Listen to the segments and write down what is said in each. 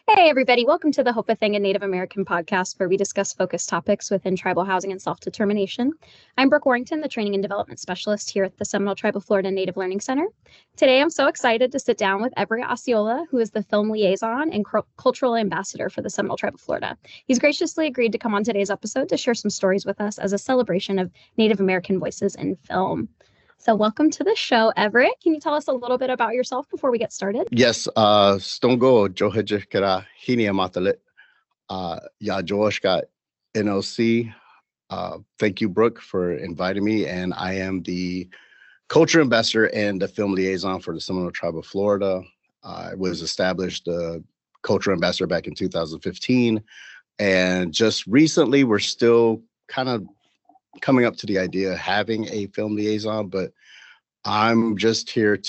Hey, everybody. Welcome to the Hoporenkv, a Native American podcast where we discuss focused topics within tribal housing and self-determination. I'm Brooke Warrington, the Training and Development Specialist here at the Seminole Tribe of Florida Native Learning Center. Today, I'm so excited to sit down with Everett Osceola, who is the Film Liaison and Cultural Ambassador for the Seminole Tribe of Florida. He's graciously agreed to come on today's episode to share some stories with us as a celebration of Native American voices in film. So welcome to the show, Everett. Can you tell us a little bit about yourself before we get started? Yes, Stongo Johejikara Hinia Matalit, Ya Joshka NLC. Thank you, Brooke, for inviting me. And I am the culture ambassador and the film liaison for the Seminole Tribe of Florida. I was established the culture ambassador back in 2015. And just recently, we're still kind of coming up to the idea of having a film liaison, but I'm just here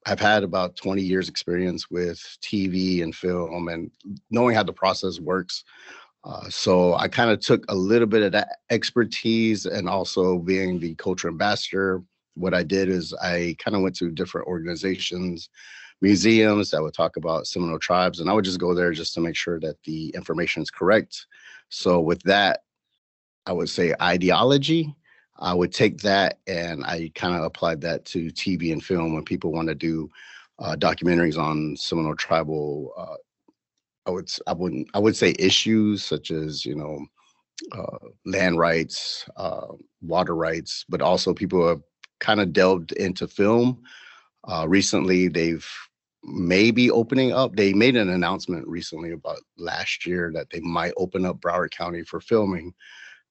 I've had about 20 years experience with TV and film and knowing how the process works. So I kind of took a little bit of that expertise and also being the culture ambassador. What I did is I kind of went to different organizations, museums that would talk about Seminole tribes, and I would just go there just to make sure that the information is correct. So with that, I would say ideology. I would take that and I kind of applied that to TV and film when people want to do documentaries on Seminole tribal. I would say issues such as land rights, water rights, but also people have kind of delved into film. Recently, they've maybe opening up. They made an announcement recently about last year that they might open up Broward County for filming.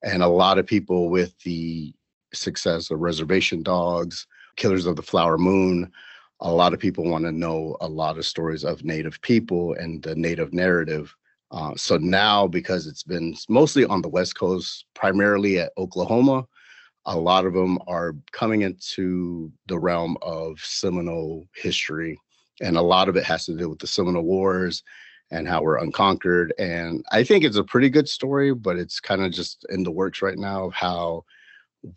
And a lot of people with the success of Reservation Dogs, Killers of the Flower Moon, a lot of people want to know a lot of stories of Native people and the Native narrative. So now, because it's been mostly on the West Coast, primarily at Oklahoma, a lot of them are coming into the realm of Seminole history. And a lot of it has to do with the Seminole Wars and how we're unconquered. And I think it's a pretty good story, but it's kind of just in the works right now of how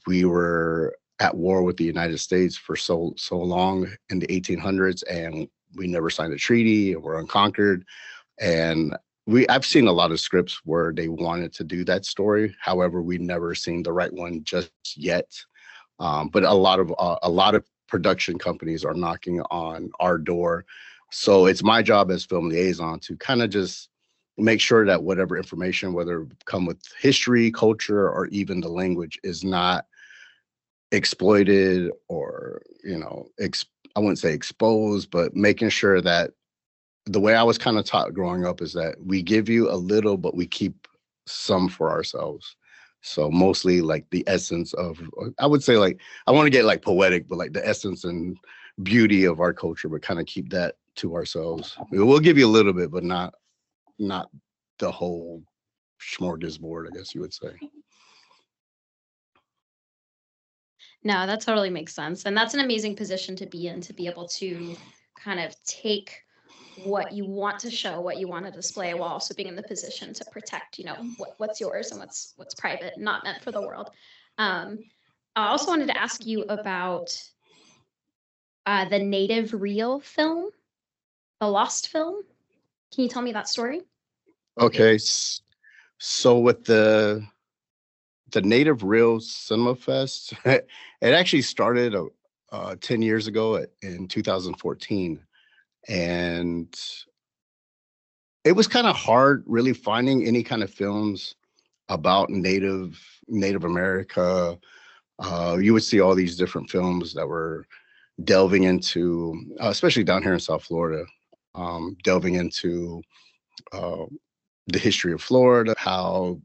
we were at war with the United States for so long in the 1800s, and we never signed a treaty, and we're unconquered. And I've seen a lot of scripts where they wanted to do that story. However, we never seen the right one just yet. But a lot of production companies are knocking on our door. So it's my job as film liaison to kind of just make sure that whatever information, whether it come with history, culture, or even the language, is not exploited or, I wouldn't say exposed, but making sure that the way I was kind of taught growing up is that we give you a little, but we keep some for ourselves. So mostly like the essence of, I would say, like, I want to get like poetic, but like the essence and beauty of our culture, but kind of keep that to ourselves. We'll give you a little bit, but not the whole smorgasbord, I guess you would say. No, that totally makes sense. And that's an amazing position to be in, to be able to kind of take what you want to show, what you want to display, while also being in the position to protect, what's yours and what's private, not meant for the world. I also wanted to ask you about the Native Reel film, the Lost film. Can you tell me that story? Okay, so with the Native Reel Cinema Fest, it actually started 10 years ago in 2014. And it was kind of hard really finding any kind of films about Native America. You would see all these different films that were delving into, especially down here in South Florida, delving into the history of Florida, how,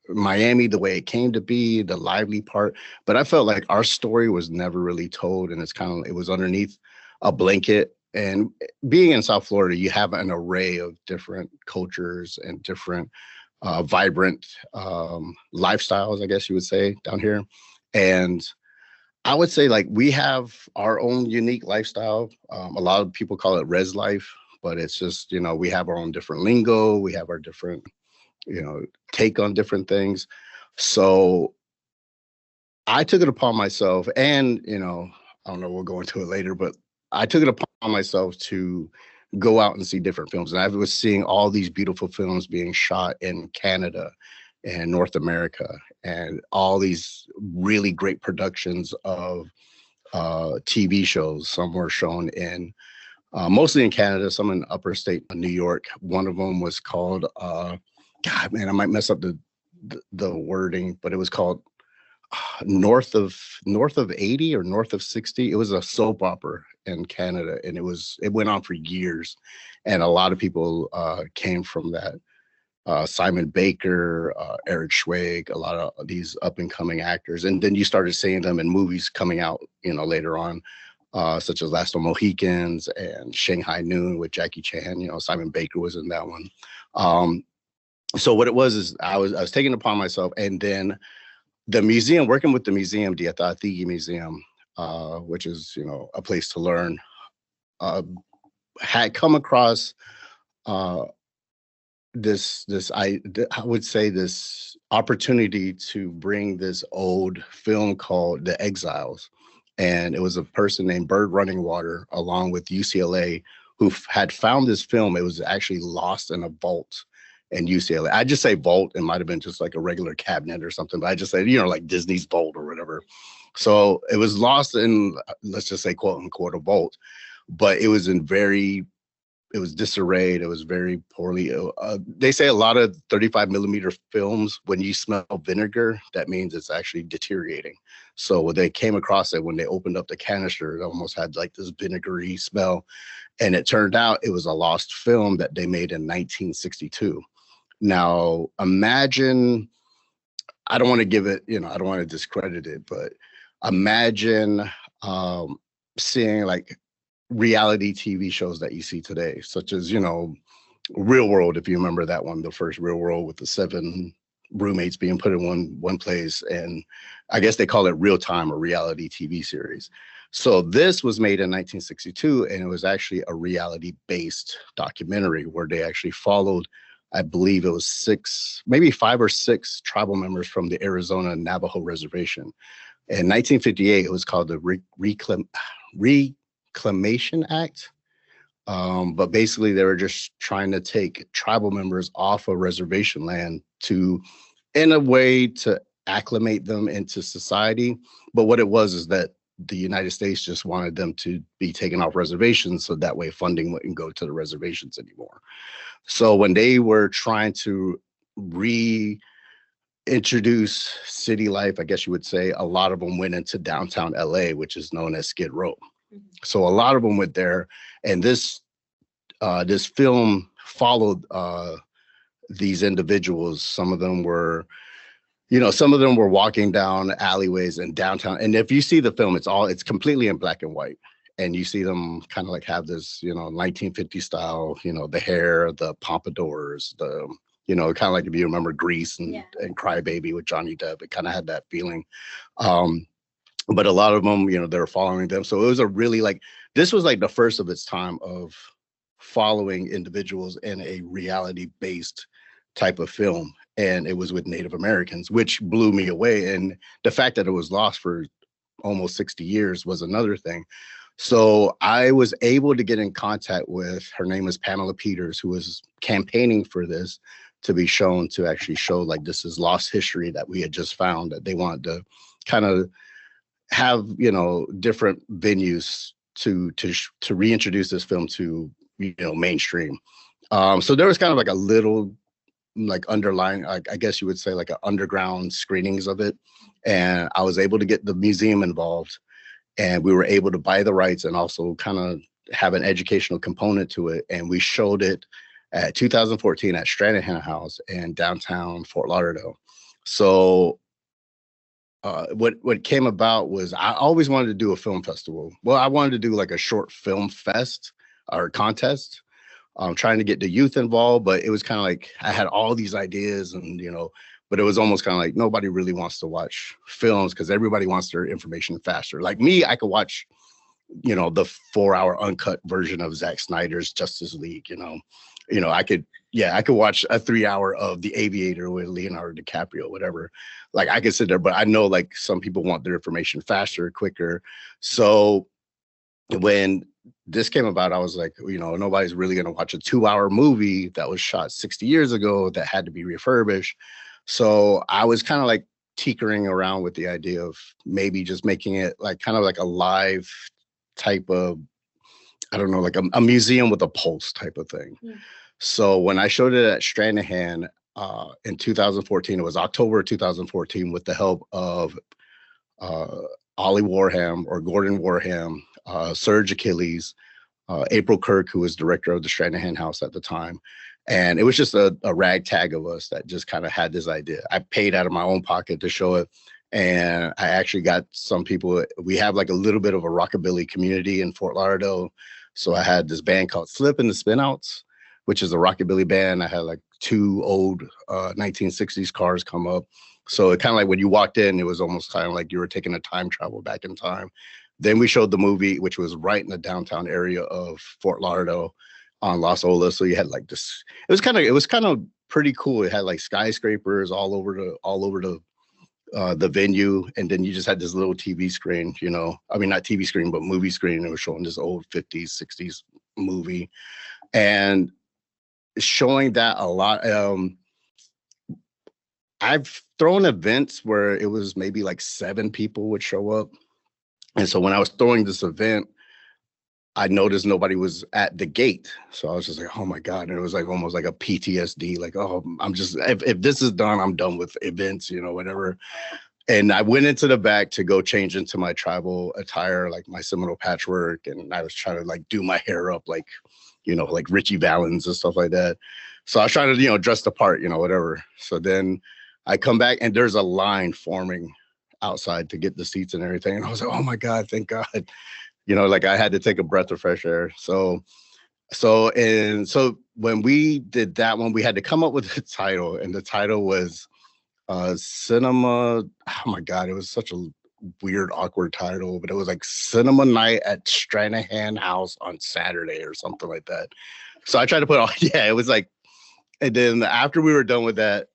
Miami, the way it came to be, the lively part. But I felt like our story was never really told, and it was underneath a blanket. And being in South Florida, you have an array of different cultures and different vibrant lifestyles, I guess you would say, down here. And I would say, like, we have our own unique lifestyle. A lot of people call it res life, but it's just, we have our own different lingo. We have our different, take on different things. So I took it upon myself, and, I don't know, we'll go into it later, but I took it upon myself to go out and see different films. And I was seeing all these beautiful films being shot in Canada and North America, and all these really great productions of TV shows. Some were shown in mostly in Canada, some in upper state New York. One of them was called God, man, I might mess up the wording, but it was called North of 80 or North of 60. It was a soap opera in Canada, and it went on for years, and a lot of people came from that. Simon Baker, Eric Schweig, a lot of these up and coming actors, and then you started seeing them in movies coming out, later on, such as Last of Mohicans and Shanghai Noon with Jackie Chan. Simon Baker was in that one. So what it was is I was taking it upon myself, and then the museum, working with the museum, the Atatigi Museum, which is a place to learn, had come across I would say this opportunity to bring this old film called The Exiles. And it was a person named Bird Running Water, along with UCLA, who had found this film. It was actually lost in a vault in UCLA. I just say vault. It might have been just like a regular cabinet or something, but I just say, like Disney's vault or whatever. So it was lost in, let's just say, quote unquote, a vault, but it was it was disarrayed. It was very poorly. They say a lot of 35 millimeter films, when you smell vinegar, that means it's actually deteriorating. So when they came across it, when they opened up the canister, it almost had like this vinegary smell. And it turned out it was a lost film that they made in 1962. Now, imagine, I don't want to give it, I don't want to discredit it, but imagine seeing like reality TV shows that you see today, such as, Real World, if you remember that one, the first Real World with the 7 roommates being put in one place. And I guess they call it Real Time, or reality TV series. So this was made in 1962, and it was actually a reality-based documentary where they actually followed, I believe it was maybe 5 or 6 tribal members from the Arizona Navajo Reservation. In 1958, it was called the Reclamation Act. But basically they were just trying to take tribal members off of reservation land in a way to acclimate them into society. But what it was is that the United States just wanted them to be taken off reservations, so that way funding wouldn't go to the reservations anymore. So when they were trying to reintroduce city life, I guess you would say, a lot of them went into downtown LA, which is known as Skid Row. So a lot of them went there, and this film followed these individuals. Some of them were walking down alleyways in downtown. And if you see the film, it's completely in black and white. And you see them kind of like have this, 1950 style, the hair, the pompadours, kind of like if you remember Grease and Cry Baby with Johnny Depp, it kind of had that feeling. But a lot of them, they were following them. So it was this was like the first of its time of following individuals in a reality-based type of film. And it was with Native Americans, which blew me away. And the fact that it was lost for almost 60 years was another thing. So I was able to get in contact with, her name is Pamela Peters, who was campaigning for this to be shown, to actually show like this is lost history that we had just found, that they wanted to kind of have, different venues to reintroduce this film to, mainstream. So there was kind of like a little like underlying, I guess you would say, like an underground screenings of it. And I was able to get the museum involved, and we were able to buy the rights and also kind of have an educational component to it. And we showed it at 2014 at Stranahan House in downtown Fort Lauderdale. So what came about was I always wanted to do a film festival. Well, I wanted to do like a short film fest or contest, trying to get the youth involved, but it was kind of like I had all these ideas, and but it was almost kind of like nobody really wants to watch films because everybody wants their information faster. Like me, I could watch the 4-hour uncut version of Zack Snyder's Justice League. I could watch a 3-hour of The Aviator with Leonardo DiCaprio, whatever. Like I could sit there, but I know like some people want their information faster, quicker. So when this came about, I was like, nobody's really going to watch a 2-hour movie that was shot 60 years ago that had to be refurbished. So I was kind of like tinkering around with the idea of maybe just making it like kind of like a live type of, I don't know, like a museum with a pulse type of thing. Yeah. So when I showed it at Stranahan in 2014, it was October 2014, with the help of Ollie Warham or Gordon Warham, Serge Achilles, April Kirk, who was director of the Stranahan House at the time. And it was just a ragtag of us that just kind of had this idea. I paid out of my own pocket to show it. And I actually got some people. We have like a little bit of a rockabilly community in Fort Lauderdale. So I had this band called Slip and the Spinouts, which is a rockabilly band. I had like 2 old 1960s cars come up. So it kind of like when you walked in, it was almost kind of like you were taking a time travel back in time. Then we showed the movie, which was right in the downtown area of Fort Lauderdale on Los Olas. So you had like this, it was kind of pretty cool. It had like skyscrapers all over the venue. And then you just had this little TV screen, I mean, not TV screen, but movie screen. It was showing this old 50s, 60s movie and showing that a lot. I've thrown events where it was maybe like 7 people would show up. And so when I was throwing this event, I noticed nobody was at the gate. So I was just like, oh my God. And it was like almost like a PTSD, like, oh, I'm just, if this is done, I'm done with events, whatever. And I went into the back to go change into my tribal attire, like my Seminole patchwork. And I was trying to like do my hair up, like, like Richie Valens and stuff like that. So I was trying to, dress the part, whatever. So then I come back and there's a line forming outside to get the seats and everything. And I was like, oh my God, thank God. Like I had to take a breath of fresh air. So when we did that one, we had to come up with a title, and the title was Cinema. Oh my God, it was such a weird, awkward title, but it was like Cinema Night at Stranahan House on Saturday or something like that. So I tried to put it was like, and then after we were done with that,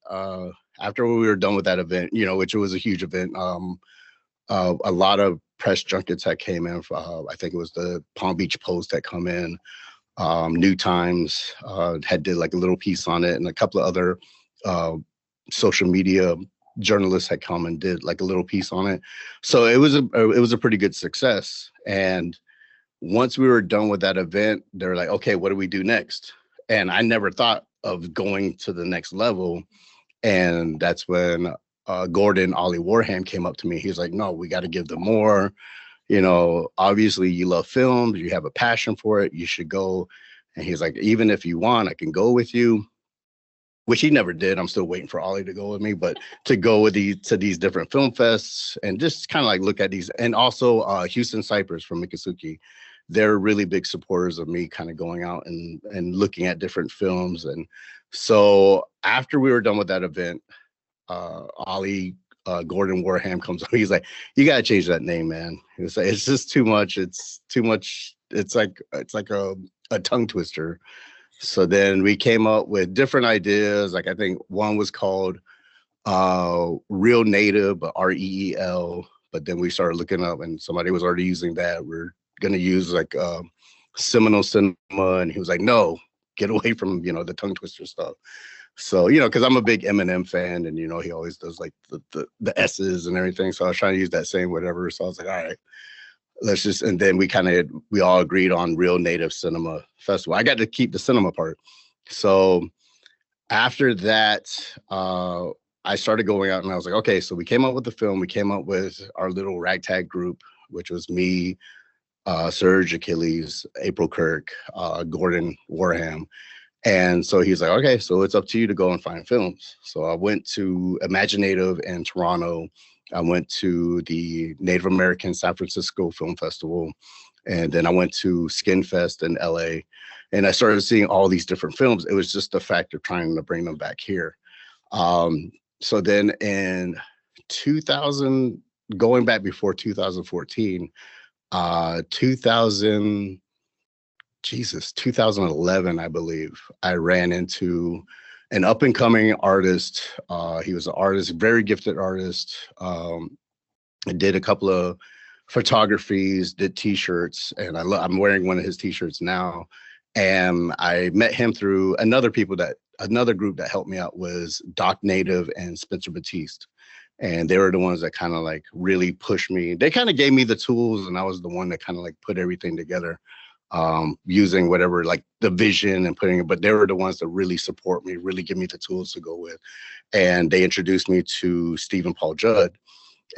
event, which was a huge event, a lot of press junkets that came in. I think it was the Palm Beach Post that come in. New Times had did like a little piece on it, and a couple of other social media journalists had come and did like a little piece on it. So it was a pretty good success. And once we were done with that event, they were like, okay, what do we do next? And I never thought of going to the next level. And that's when Gordon Ollie Warham came up to me. He was like, no, we got to give them more. Obviously you love films, you have a passion for it, you should go. And he's like, even if you want, I can go with you, which he never did. I'm still waiting for Ollie to go with me, but to go with to these different film fests and just kind of like look at these. And also Houston Cypress from Miccosukee, they're really big supporters of me kind of going out and looking at different films. And so after we were done with that event, Ollie Gordon Warham comes up. He's like, you got to change that name, man. It's like, it's just too much. It's too much. It's like a tongue twister. So then we came up with different ideas. Like I think one was called Real Native, but REEL. But then we started looking up and somebody was already using that. We're going to use like Seminole Cinema. And he was like, no, get away from, the tongue twister stuff. So, because I'm a big Eminem fan and, he always does like the S's and everything. So I was trying to use that same whatever. So I was like, all right, let's just, and then we all agreed on Real Native Cinema Festival. I got to keep the cinema part. So after that, I started going out and I was like, okay, so we came up with the film. We came up with our little ragtag group, which was me, Serge Achilles, April Kirk, Gordon Warham. And so he's like, okay, so it's up to you to go and find films. So I went to Imaginative in Toronto. I went to the Native American San Francisco Film Festival. And then I went to Skin Fest in LA. And I started seeing all these different films. It was just the fact of trying to bring them back here. So then in 2000, going back before 2014, 2011, I believe, I ran into an up and coming artist. He was an artist, very gifted artist. I did a couple of photographies, did t-shirts, and I'm wearing one of his t-shirts now. And I met him through another group that helped me out was Doc Native and Spencer Batiste. And they were the ones that kind of like really pushed me. They kind of gave me the tools, and I was the one that kind of like put everything together, using whatever, like the vision and putting it, but they were the ones that really support me, really give me the tools to go with. And they introduced me to Stephen Paul Judd,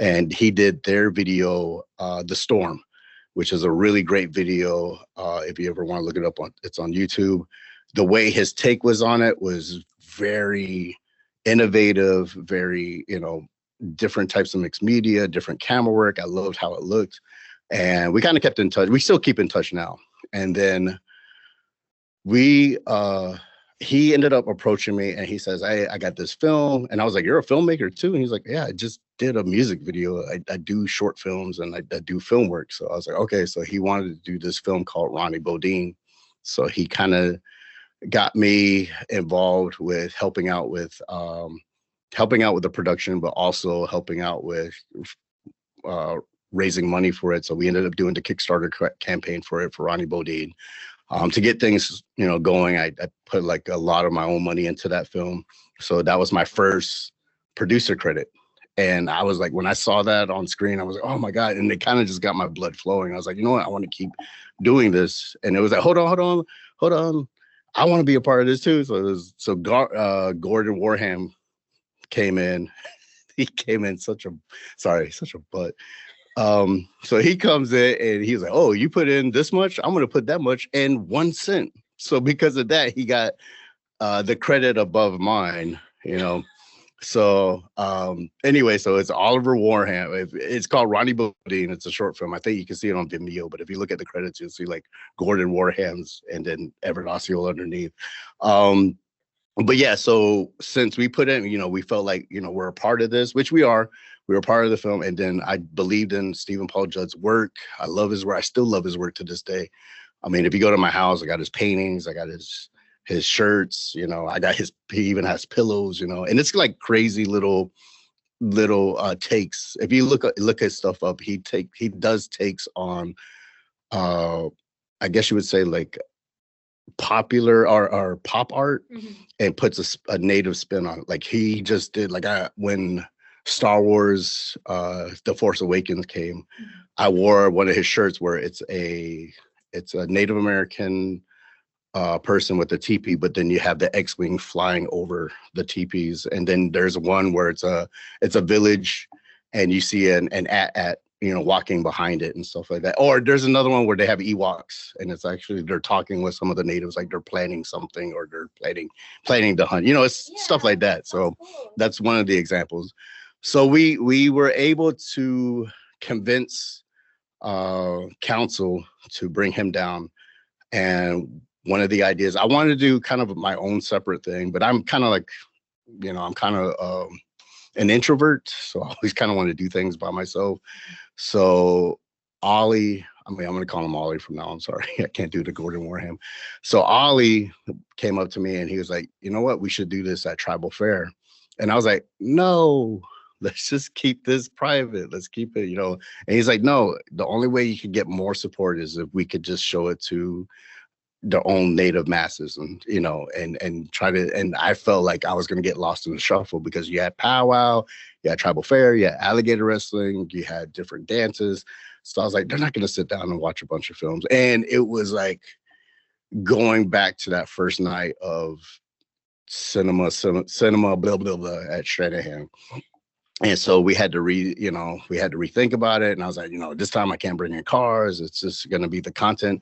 and he did their video, The Storm, which is a really great video. If you ever want to look it up, it's on YouTube. The way his take was on it was very innovative, very, different types of mixed media, different camera work. I loved how it looked. And we kind of kept in touch. We still keep in touch now. And then he ended up approaching me, and he says, I got this film. And I was like, you're a filmmaker too? And he's like, yeah, I just did a music video. I do short films, and I do film work. So I was like, okay. So he wanted to do this film called Ronnie Bodine. So he kind of got me involved with helping out with the production, but also helping out with raising money for it. So we ended up doing the Kickstarter campaign for it, for Ronnie Bodine. To get things, going, I put like a lot of my own money into that film. So that was my first producer credit. And I was like, when I saw that on screen, I was like, oh my God. And it kind of just got my blood flowing. I was like, you know what? I want to keep doing this. And it was like, hold on. I want to be a part of this too. So Gordon Warham came in. He came in such a butt. So he comes in and he's like, oh, you put in this much, I'm gonna put that much, and 1 cent. So because of that, he got the credit above mine, So anyway, so it's Oliver Warham. It's called Ronnie Bodine. It's a short film. I think you can see it on Vimeo, but if you look at the credits, you'll see like Gordon Warham's and then Everett Osceola underneath. But yeah, so since we put in, we felt like, we're a part of this, which we are. We were part of the film. And then I believed in Stephen Paul Judd's work. I love his work. I still love his work to this day. I mean, if you go to my house, I got his paintings, I got his shirts, I got he even has pillows, and it's like crazy little takes. If you look at stuff up, he does takes on, I guess you would say like popular or pop art, and puts a native spin on it. Like he just did, like when Star Wars, The Force Awakens came, I wore one of his shirts where it's a Native American person with a teepee, but then you have the X-wing flying over the teepees, and then there's one where it's a village, and you see an at walking behind it and stuff like that. Or there's another one where they have Ewoks, and it's actually they're talking with some of the natives, like they're planning something, or they're planning to hunt. It's stuff like that. So that's one of the examples. So we were able to convince council to bring him down. And one of the ideas, I wanted to do kind of my own separate thing, but I'm kind of like, I'm kind of an introvert. So I always kind of want to do things by myself. So Ollie, I'm going to call him Ollie from now. I'm sorry. I can't do the Gordon Warham. So Ollie came up to me and he was like, you know what? We should do this at Tribal Fair. And I was like, no, let's just keep this private. Let's keep it, And he's like, no, the only way you could get more support is if we could just show it to their own native masses, and and try to. And I felt like I was going to get lost in the shuffle, because you had powwow, you had Tribal Fair, you had alligator wrestling, you had different dances. So I was like, they're not going to sit down and watch a bunch of films. And it was like going back to that first night of cinema blah blah blah at Stranahan. And so we had to rethink about it. And I was like, this time I can't bring in cars. It's just going to be the content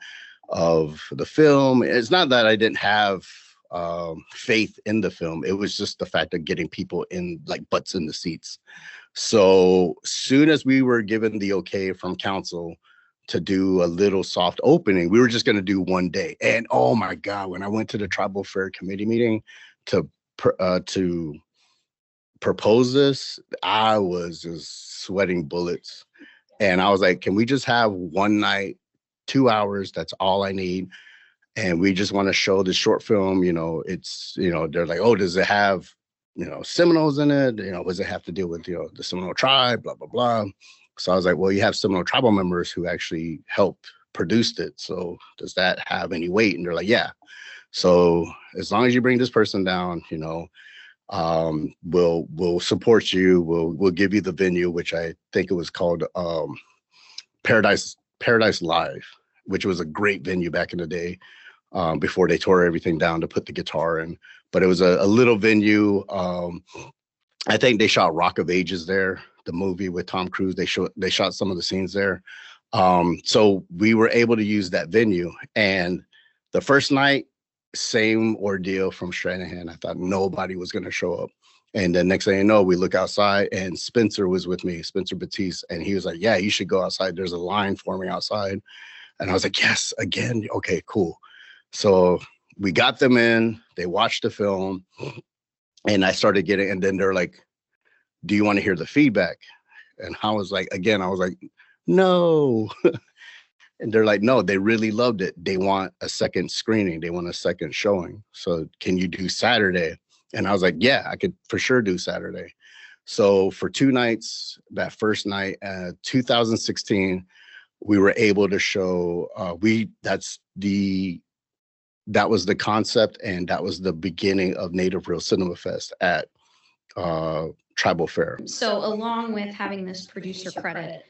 of the film. It's not that I didn't have faith in the film. It was just the fact of getting people in, like, butts in the seats. So soon as we were given the okay from council to do a little soft opening, we were just going to do one day. And oh my God, when I went to the Tribal Fair committee meeting to propose this, I was just sweating bullets. And I was like, can we just have one night, 2 hours? That's all I need. And we just want to show the short film. It's, they're like, oh, does it have, Seminoles in it? Does it have to deal with, the Seminole tribe, blah, blah, blah. So I was like, well, you have Seminole tribal members who actually helped produced it. So does that have any weight? And they're like, yeah. So as long as you bring this person down, we'll support you. We'll give you the venue, which I think it was called Paradise Live, which was a great venue back in the day, before they tore everything down to put the guitar in. But it was a little venue. I think they shot Rock of Ages there, the movie with Tom Cruise. They shot some of the scenes there. So we were able to use that venue. And the first night, same ordeal from Stranahan. I thought nobody was going to show up. And the next thing you know, we look outside and Spencer was with me, Spencer Batiste. And he was like, yeah, you should go outside. There's a line forming outside. And I was like, yes, again. Okay, cool. So we got them in, they watched the film, and I started getting, and then they're like, do you want to hear the feedback? And I was like, no. And they're like, no, they really loved it. They want a second screening. They want a second showing. So can you do Saturday? And I was like, yeah, I could for sure do Saturday. So for 2 nights, that first night, 2016, we were able to show, that was the concept, and that was the beginning of Native Real Cinema Fest at Tribal Fair. So along with having this producer credit,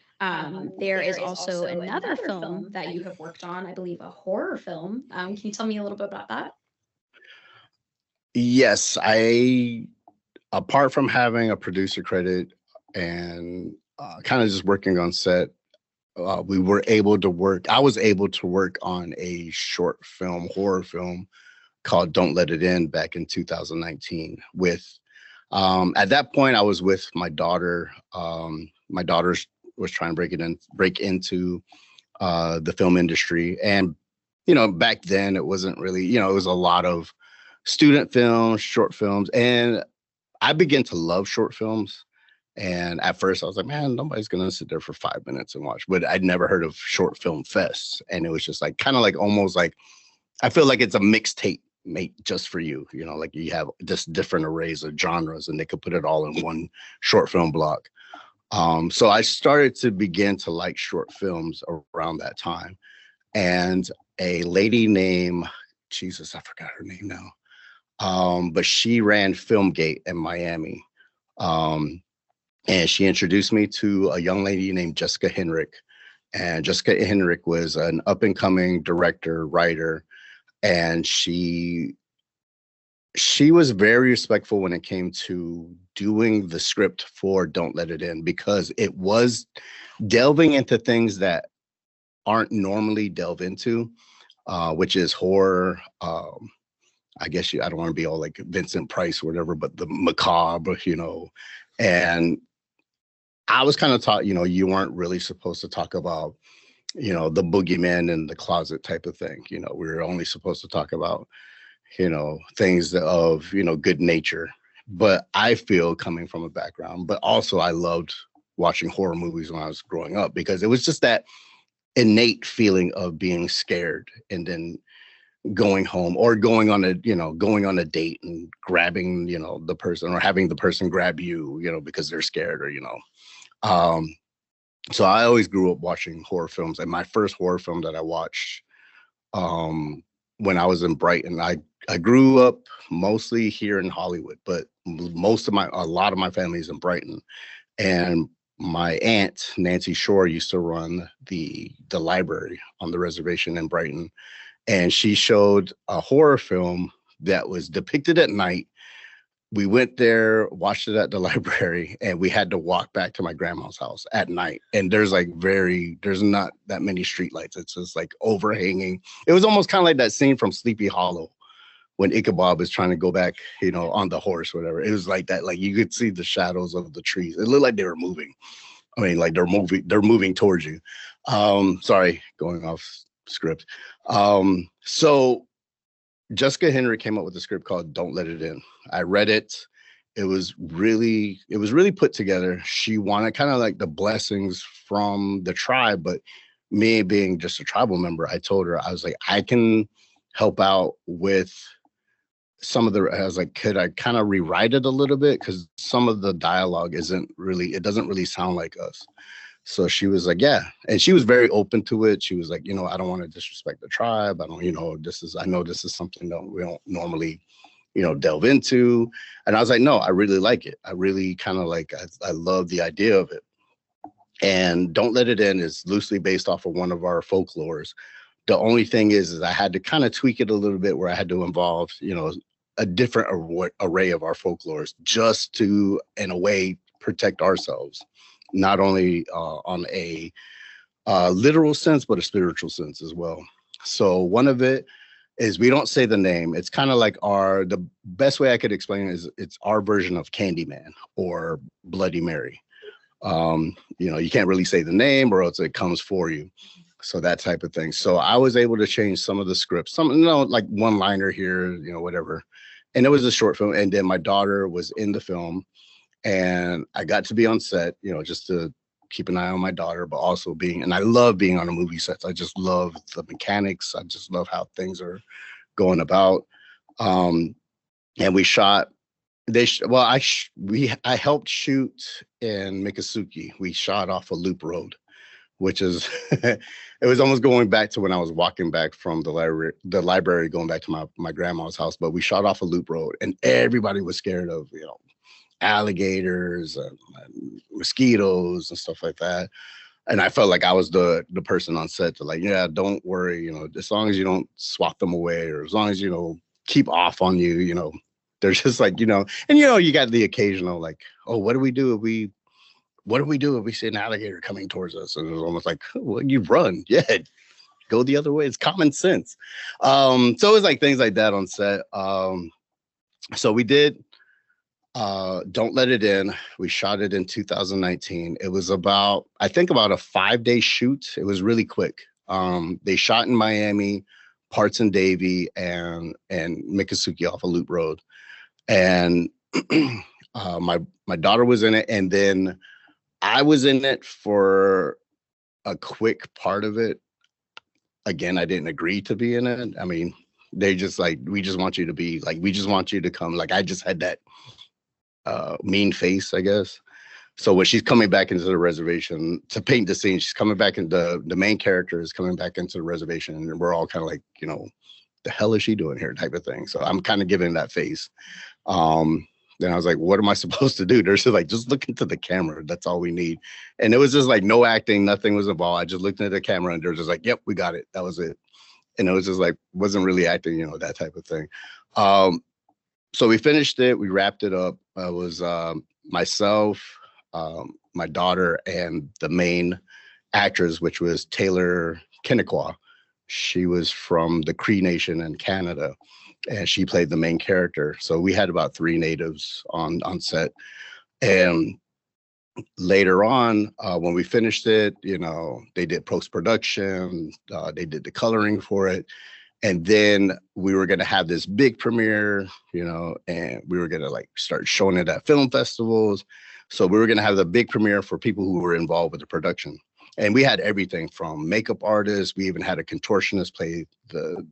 there is also another film that you have worked on, I believe a horror film. Can you tell me a little bit about that? Yes, apart from having a producer credit and kind of just working on set, I was able to work on a short film, horror film called Don't Let It In back in 2019 with, at that point I was with my daughter. My daughter was trying to break into the film industry. And, back then it wasn't really, it was a lot of student films, short films. And I began to love short films. And at first I was like, man, nobody's going to sit there for 5 minutes and watch. But I'd never heard of short film fests. And it was just like, kind of like almost like, I feel like it's a mixtape made just for you. Like you have just different arrays of genres and they could put it all in one short film block. So I started to begin to like short films around that time. And a lady named, Jesus, I forgot her name now. But she ran Filmgate in Miami. And she introduced me to a young lady named Jessica Henrik. And Jessica Henrik was an up-and-coming director, writer, and she was very respectful when it came to doing the script for Don't Let It In, because it was delving into things that aren't normally delved into, which is horror. I guess I don't want to be all like Vincent Price or whatever, but the macabre, and I was kind of taught, you weren't really supposed to talk about, the boogeyman in the closet type of thing. We were only supposed to talk about, things of, good nature. But I feel, coming from a background, but also I loved watching horror movies when I was growing up, because it was just that innate feeling of being scared and then going home or going on a date and grabbing, the person, or having the person grab you, because they're scared, or, so I always grew up watching horror films. And my first horror film that I watched, when I was in Brighton, I grew up mostly here in Hollywood, but a lot of my family is in Brighton. And my aunt, Nancy Shore, used to run the library on the reservation in Brighton. And she showed a horror film that was depicted at night. We went there, watched it at the library, and we had to walk back to my grandma's house at night. And there's not that many streetlights. It's just like overhanging. It was almost kind of like that scene from Sleepy Hollow when Ichabod is trying to go back, on the horse, whatever. It was like that. Like you could see the shadows of the trees. It looked like they were moving. I mean, like they're moving towards you. Sorry, going off script. So Jessica Henry came up with a script called Don't Let It In. I read it. It was really put together. She wanted kind of like the blessings from the tribe, but me being just a tribal member, I told her, I was like, I can help out with some of I was like, could I kind of rewrite it a little bit? Because some of the dialogue doesn't really sound like us. So she was like, yeah. And she was very open to it. She was like, I don't want to disrespect the tribe. I don't, I know this is something that we don't normally, delve into. And I was like, no, I really like it. I really kind of like, I love the idea of it. And Don't Let It In is loosely based off of one of our folklores. The only thing is I had to kind of tweak it a little bit where I had to involve, a different array of our folklores just to, in a way, protect ourselves, not only on a literal sense, but a spiritual sense as well. So one of it is we don't say the name. It's kind of like the best way I could explain it is it's our version of Candyman or Bloody Mary. You can't really say the name or else it comes for you. So that type of thing. So I was able to change some of the scripts, like one liner here, whatever. And it was a short film. And then my daughter was in the film and I got to be on set, just to keep an eye on my daughter, but also and I love being on a movie set. I just love the mechanics. I just love how things are going about. And we shot, I helped shoot in Miccosukee. We shot off a loop road, which is, it was almost going back to when I was walking back from the library going back to my grandma's house, but we shot off a loop road and everybody was scared of, alligators and mosquitoes and stuff like that. And I felt like I was the person on set to like, yeah, don't worry, as long as you don't swat them away or as long as, keep off on you, they're just like, and you got the occasional like, oh, what do we do if we see an alligator coming towards us? And it was almost like, well, you run. Yeah, go the other way. It's common sense. So it was like things like that on set. So we did Don't Let It In. We shot it in 2019. It was about a 5-day shoot. It was really quick. They shot in Miami, parts in Davie, and Miccosukee off a loop road. And my daughter was in it, and then I was in it for a quick part of it. Again, I didn't agree to be in it. I mean, they just like, we just want you to be like, we just want you to come. Like, I just had that mean face, I guess. So when she's coming back into the reservation to paint the scene, she's coming back into the main character is coming back into the reservation, and we're all kind of like, the hell is she doing here type of thing. So I'm kind of giving that face. Then I was like, what am I supposed to do? They're just like, just look into the camera. That's all we need. And it was just like no acting, nothing was involved. I just looked into the camera and they're just like, yep, we got it. That was it. And it was just like, wasn't really acting, that type of thing. So we finished it. We wrapped it up. It was myself, my daughter, and the main actress, which was Taylor Kennequa. She was from the Cree Nation in Canada, and she played the main character. So we had about 3 natives on set. And later on, when we finished it, they did post-production, they did the coloring for it. And then we were going to have this big premiere, and we were going to like start showing it at film festivals. So we were going to have the big premiere for people who were involved with the production. And we had everything from makeup artists. We even had a contortionist play the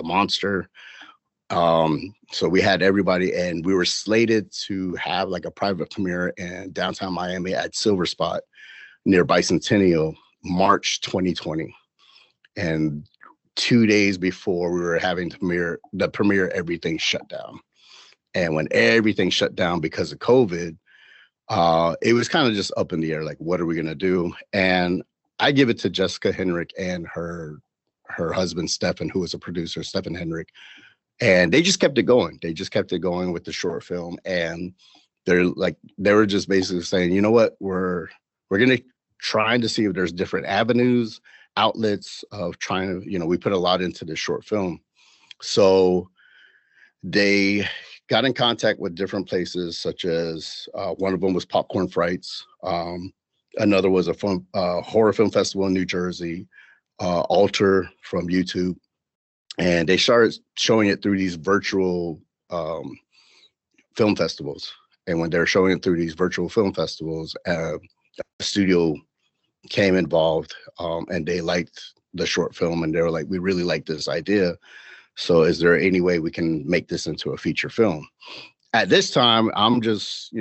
monster. So we had everybody, and we were slated to have like a private premiere in downtown Miami at Silver Spot near Bicentennial, March 2020. And 2 days before we were having the premiere, everything shut down. And when everything shut down because of COVID, it was kind of just up in the air, like, what are we going to do? And I give it to Jessica Henrik and her husband, Stefan, who was a producer, Stefan Henrik. And they just kept it going. They just kept it going with the short film. And they were just basically saying, you know what, we're going to try to see if there's different avenues, outlets of trying to, we put a lot into the short film. So they got in contact with different places, such as one of them was Popcorn Frights. Another was a horror film festival in New Jersey, Alter from YouTube. And they started showing it through these virtual film festivals. And when they're showing it through these virtual film festivals, the studio came involved, and they liked the short film, and they were like, we really like this idea. So is there any way we can make this into a feature film? At this time, I'm just,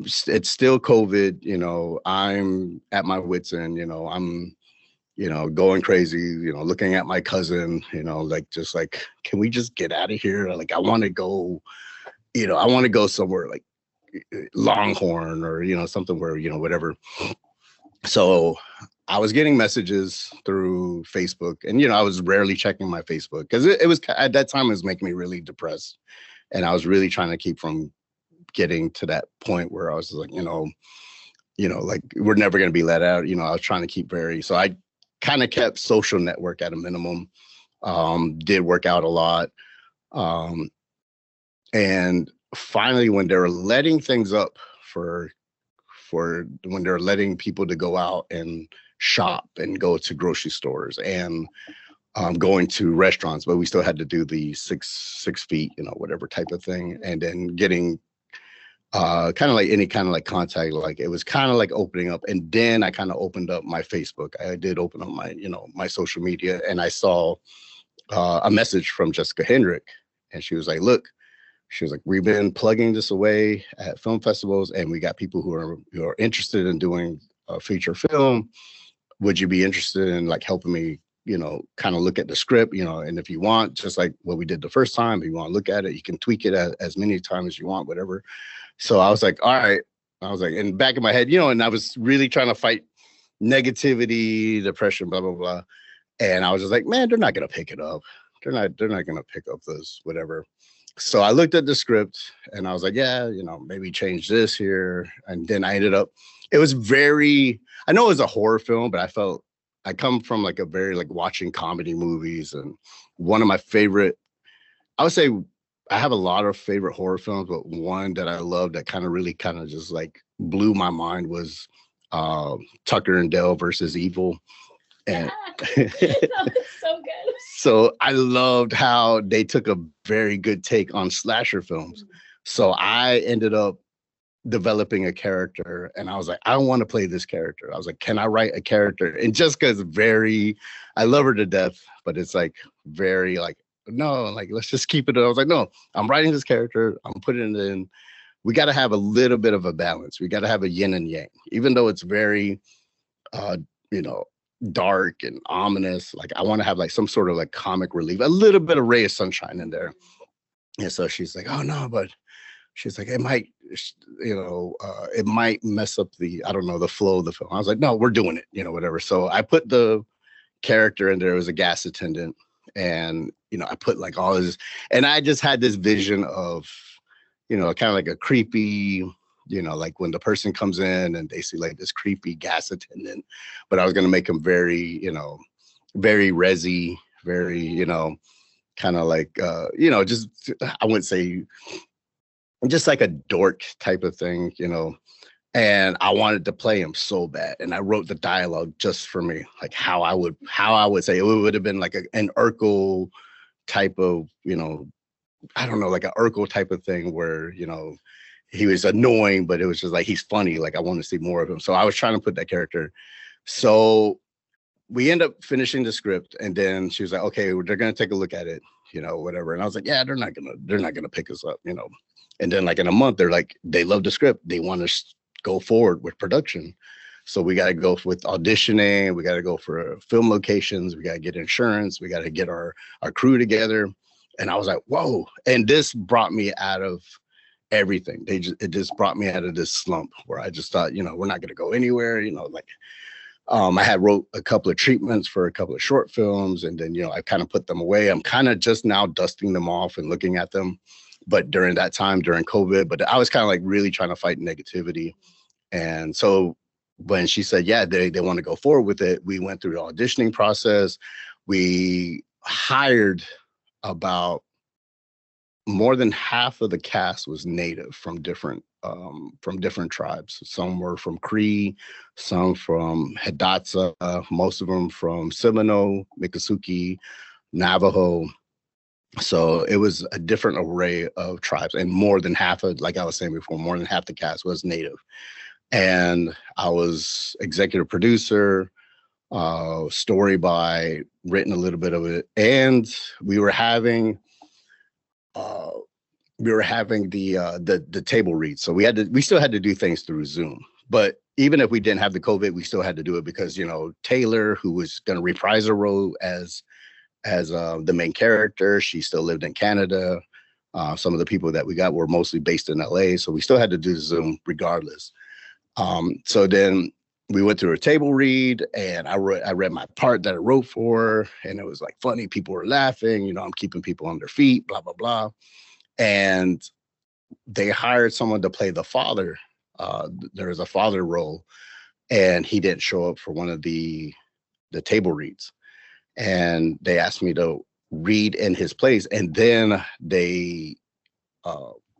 it's still COVID, I'm at my wits end, I'm, going crazy, looking at my cousin, like, just like, can we just get out of here? Like, I want to go, I want to go somewhere like Longhorn or, something where, whatever. So I was getting messages through Facebook, and, I was rarely checking my Facebook because it was at that time, it was making me really depressed. And I was really trying to keep from getting to that point where I was like, like we're never going to be let out. I was trying to keep so I kind of kept social network at a minimum, did work out a lot. And finally, when they were letting things up for when they're letting people to go out and shop and go to grocery stores and going to restaurants, but we still had to do the 6 feet, whatever type of thing. And then getting kind of like any kind of like contact, like it was kind of like opening up. And then I kind of opened up my Facebook. I did open up my, my social media, and I saw a message from Jessica Hendrick. And she was like, look, she was like, we've been plugging this away at film festivals, and we got people who are interested in doing a feature film. Would you be interested in like helping me, kind of look at the script, and if you want, just like what we did the first time, if you want to look at it, you can tweak it as many times as you want, whatever. So I was like, all right. I was like, in back of my head, and I was really trying to fight negativity, depression, blah, blah, blah. And I was just like, man, they're not going to pick it up. They're not going to pick up this, whatever. So I looked at the script and I was like, yeah, maybe change this here. And then I ended up, it was I know it was a horror film, but I come from like a very like watching comedy movies. And one of my favorite, I would say I have a lot of favorite horror films, but one that I love that kind of just like blew my mind was Tucker and Dale versus Evil. And that was so good. So I loved how they took a very good take on slasher films. So I ended up developing a character, and I was like, I want to play this character. I was like, can I write a character? And Jessica's I love her to death, but it's like very like, no, like, let's just keep it. I was like, no, I'm writing this character. I'm putting it in. We got to have a little bit of a balance. We got to have a yin and yang, even though it's very, dark and ominous. Like I want to have like some sort of like comic relief, a little bit of ray of sunshine in there. And so she's like, oh no, but she's like, it might, it might mess up the flow of the film. I was like, no, we're doing it, whatever. So I put the character in there. It was a gas attendant. And, I put like all this, and I just had this vision of, kind of like a creepy, like when the person comes in and they see like this creepy gas attendant, but I was going to make him very, very resi, very, kind of like, just, I wouldn't say just like a dork type of thing, and I wanted to play him so bad. And I wrote the dialogue just for me, like how I would say it would have been like an Urkel type of, I don't know, like an Urkel type of thing where, he was annoying, but it was just like, he's funny. Like I want to see more of him. So I was trying to put that character. So we end up finishing the script, and then she was like, okay, they're going to take a look at it, whatever. And I was like, yeah, they're not going to pick us up, And then like in a month, they're like, they love the script. They want to go forward with production. So we got to go with auditioning. We got to go for film locations. We got to get insurance. We got to get our crew together. And I was like, whoa. And this brought me out of everything. It just brought me out of this slump where I just thought, we're not going to go anywhere. I had wrote a couple of treatments for a couple of short films, and then, I kind of put them away. I'm kind of just now dusting them off and looking at them. But during that time, during COVID, but I was kind of like really trying to fight negativity. And so when she said, yeah, they want to go forward with it, we went through the auditioning process. We hired about more than half of the cast was native from different tribes. Some were from Cree, some from Hidatsa, most of them from Seminole, Miccosukee, Navajo. So it was a different array of tribes, and more than half of, like I was saying before, more than half the cast was native. And I was executive producer, story by, written a little bit of it, and we were having we were having the table read. So we still had to do things through Zoom. But even if we didn't have the COVID, we still had to do it because, Taylor, who was going to reprise her role as the main character, she still lived in Canada. Some of the people that we got were mostly based in LA. So we still had to do Zoom regardless. So then we went through a table read, and I read my part that I wrote for her, and it was like funny. People were laughing, I'm keeping people on their feet, blah, blah, blah. And they hired someone to play the father. There was a father role, and he didn't show up for one of the table reads. And they asked me to read in his place. And then they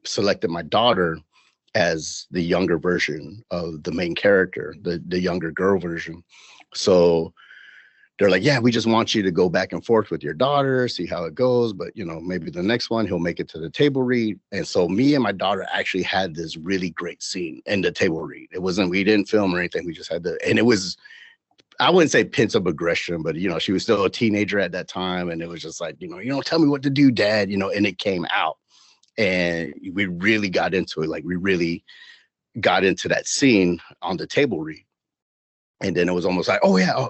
selected my daughter as the younger version of the main character, the younger girl version. So they're like, yeah, we just want you to go back and forth with your daughter, see how it goes. But, maybe the next one, he'll make it to the table read. And so me and my daughter actually had this really great scene in the table read. We didn't film or anything. We just had and it was, I wouldn't say pent-up aggression, but, she was still a teenager at that time. And it was just like, tell me what to do, Dad, and it came out. And we really got into it. Like, we really got into that scene on the table read. And then it was almost like, oh, yeah,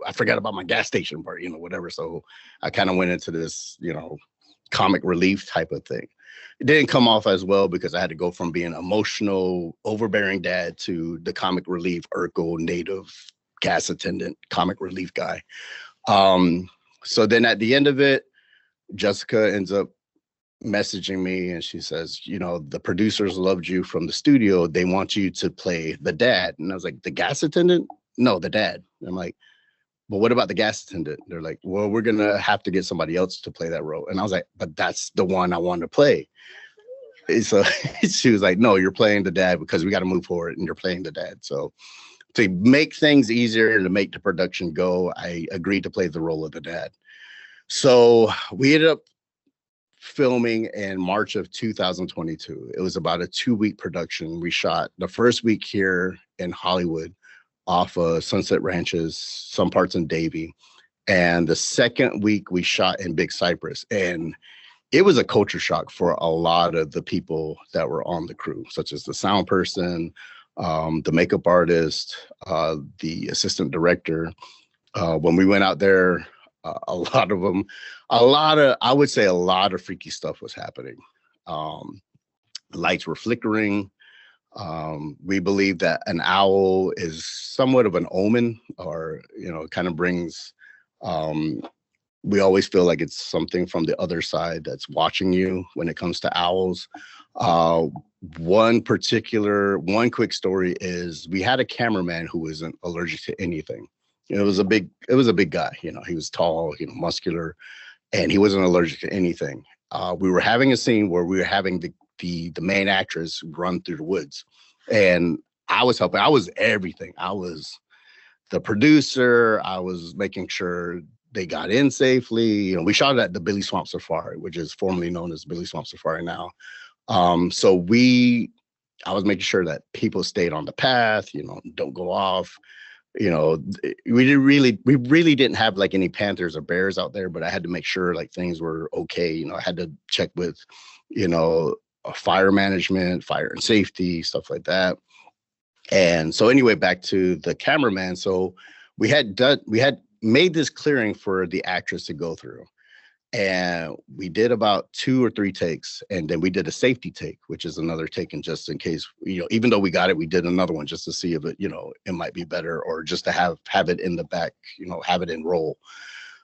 I forgot about my gas station part, whatever. So I kind of went into this, comic relief type of thing. It didn't come off as well because I had to go from being emotional, overbearing dad to the comic relief, Urkel, native gas attendant, comic relief guy. So then at the end of it, Jessica ends up messaging me, and she says, the producers loved you from the studio. They want you to play the dad. And I was like, the gas attendant? No, the dad. And I'm like, but what about the gas attendant? They're like, well, we're going to have to get somebody else to play that role. And I was like, but that's the one I want to play. And so she was like, no, you're playing the dad because we got to move forward, and you're playing the dad. So to make things easier and to make the production go, I agreed to play the role of the dad. So we ended up filming in March of 2022. It was about a 2-week production. We shot the first week here in Hollywood off of Sunset Ranches, some parts in Davie. And the second week we shot in Big Cypress. And it was a culture shock for a lot of the people that were on the crew, such as the sound person, the makeup artist, the assistant director. When we went out there, I would say a lot of freaky stuff was happening. Lights were flickering. We believe that an owl is somewhat of an omen, or, kind of brings, we always feel like it's something from the other side that's watching you when it comes to owls. One quick story is we had a cameraman who wasn't allergic to anything. It was a big guy, he was tall, muscular, and he wasn't allergic to anything. We were having a scene where we were having the main actress run through the woods, and I was helping. I was everything. I was the producer. I was making sure they got in safely. We shot at the Billy Swamp Safari, which is formerly known as Billy Swamp Safari now. So I was making sure that people stayed on the path, don't go off. We really didn't have like any panthers or bears out there, but I had to make sure like things were okay. I had to check with, fire management, fire and safety, stuff like that. And so anyway, back to the cameraman. So we had made this clearing for the actress to go through. And we did about 2 or 3 takes, and then we did a safety take, which is another take, and just in case, even though we got it, we did another one just to see if it, it might be better, or just to have it in the back, have it in roll.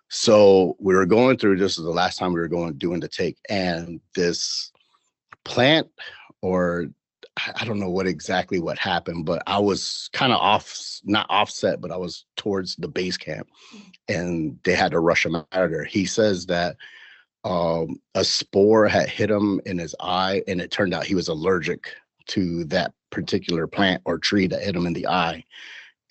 So we were going through, this is the last time we were doing the take, and this plant, or I don't know what happened, but I was kind of not offset, but I was towards the base camp, and they had to rush him out of there. He says that a spore had hit him in his eye, and it turned out he was allergic to that particular plant or tree that hit him in the eye,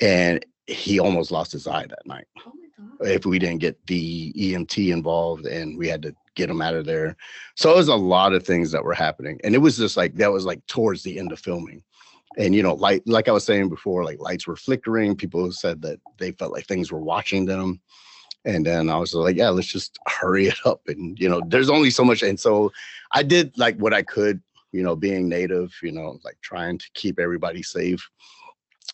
and he almost lost his eye that night. Oh my God. If we didn't get the EMT involved, and we had to get him out of there. So it was a lot of things that were happening, and it was just like that was like towards the end of filming. And like I was saying before, like lights were flickering. People said that they felt like things were watching them. And then I was like, yeah, let's just hurry it up. And, there's only so much. And so I did like what I could, being Native, like trying to keep everybody safe.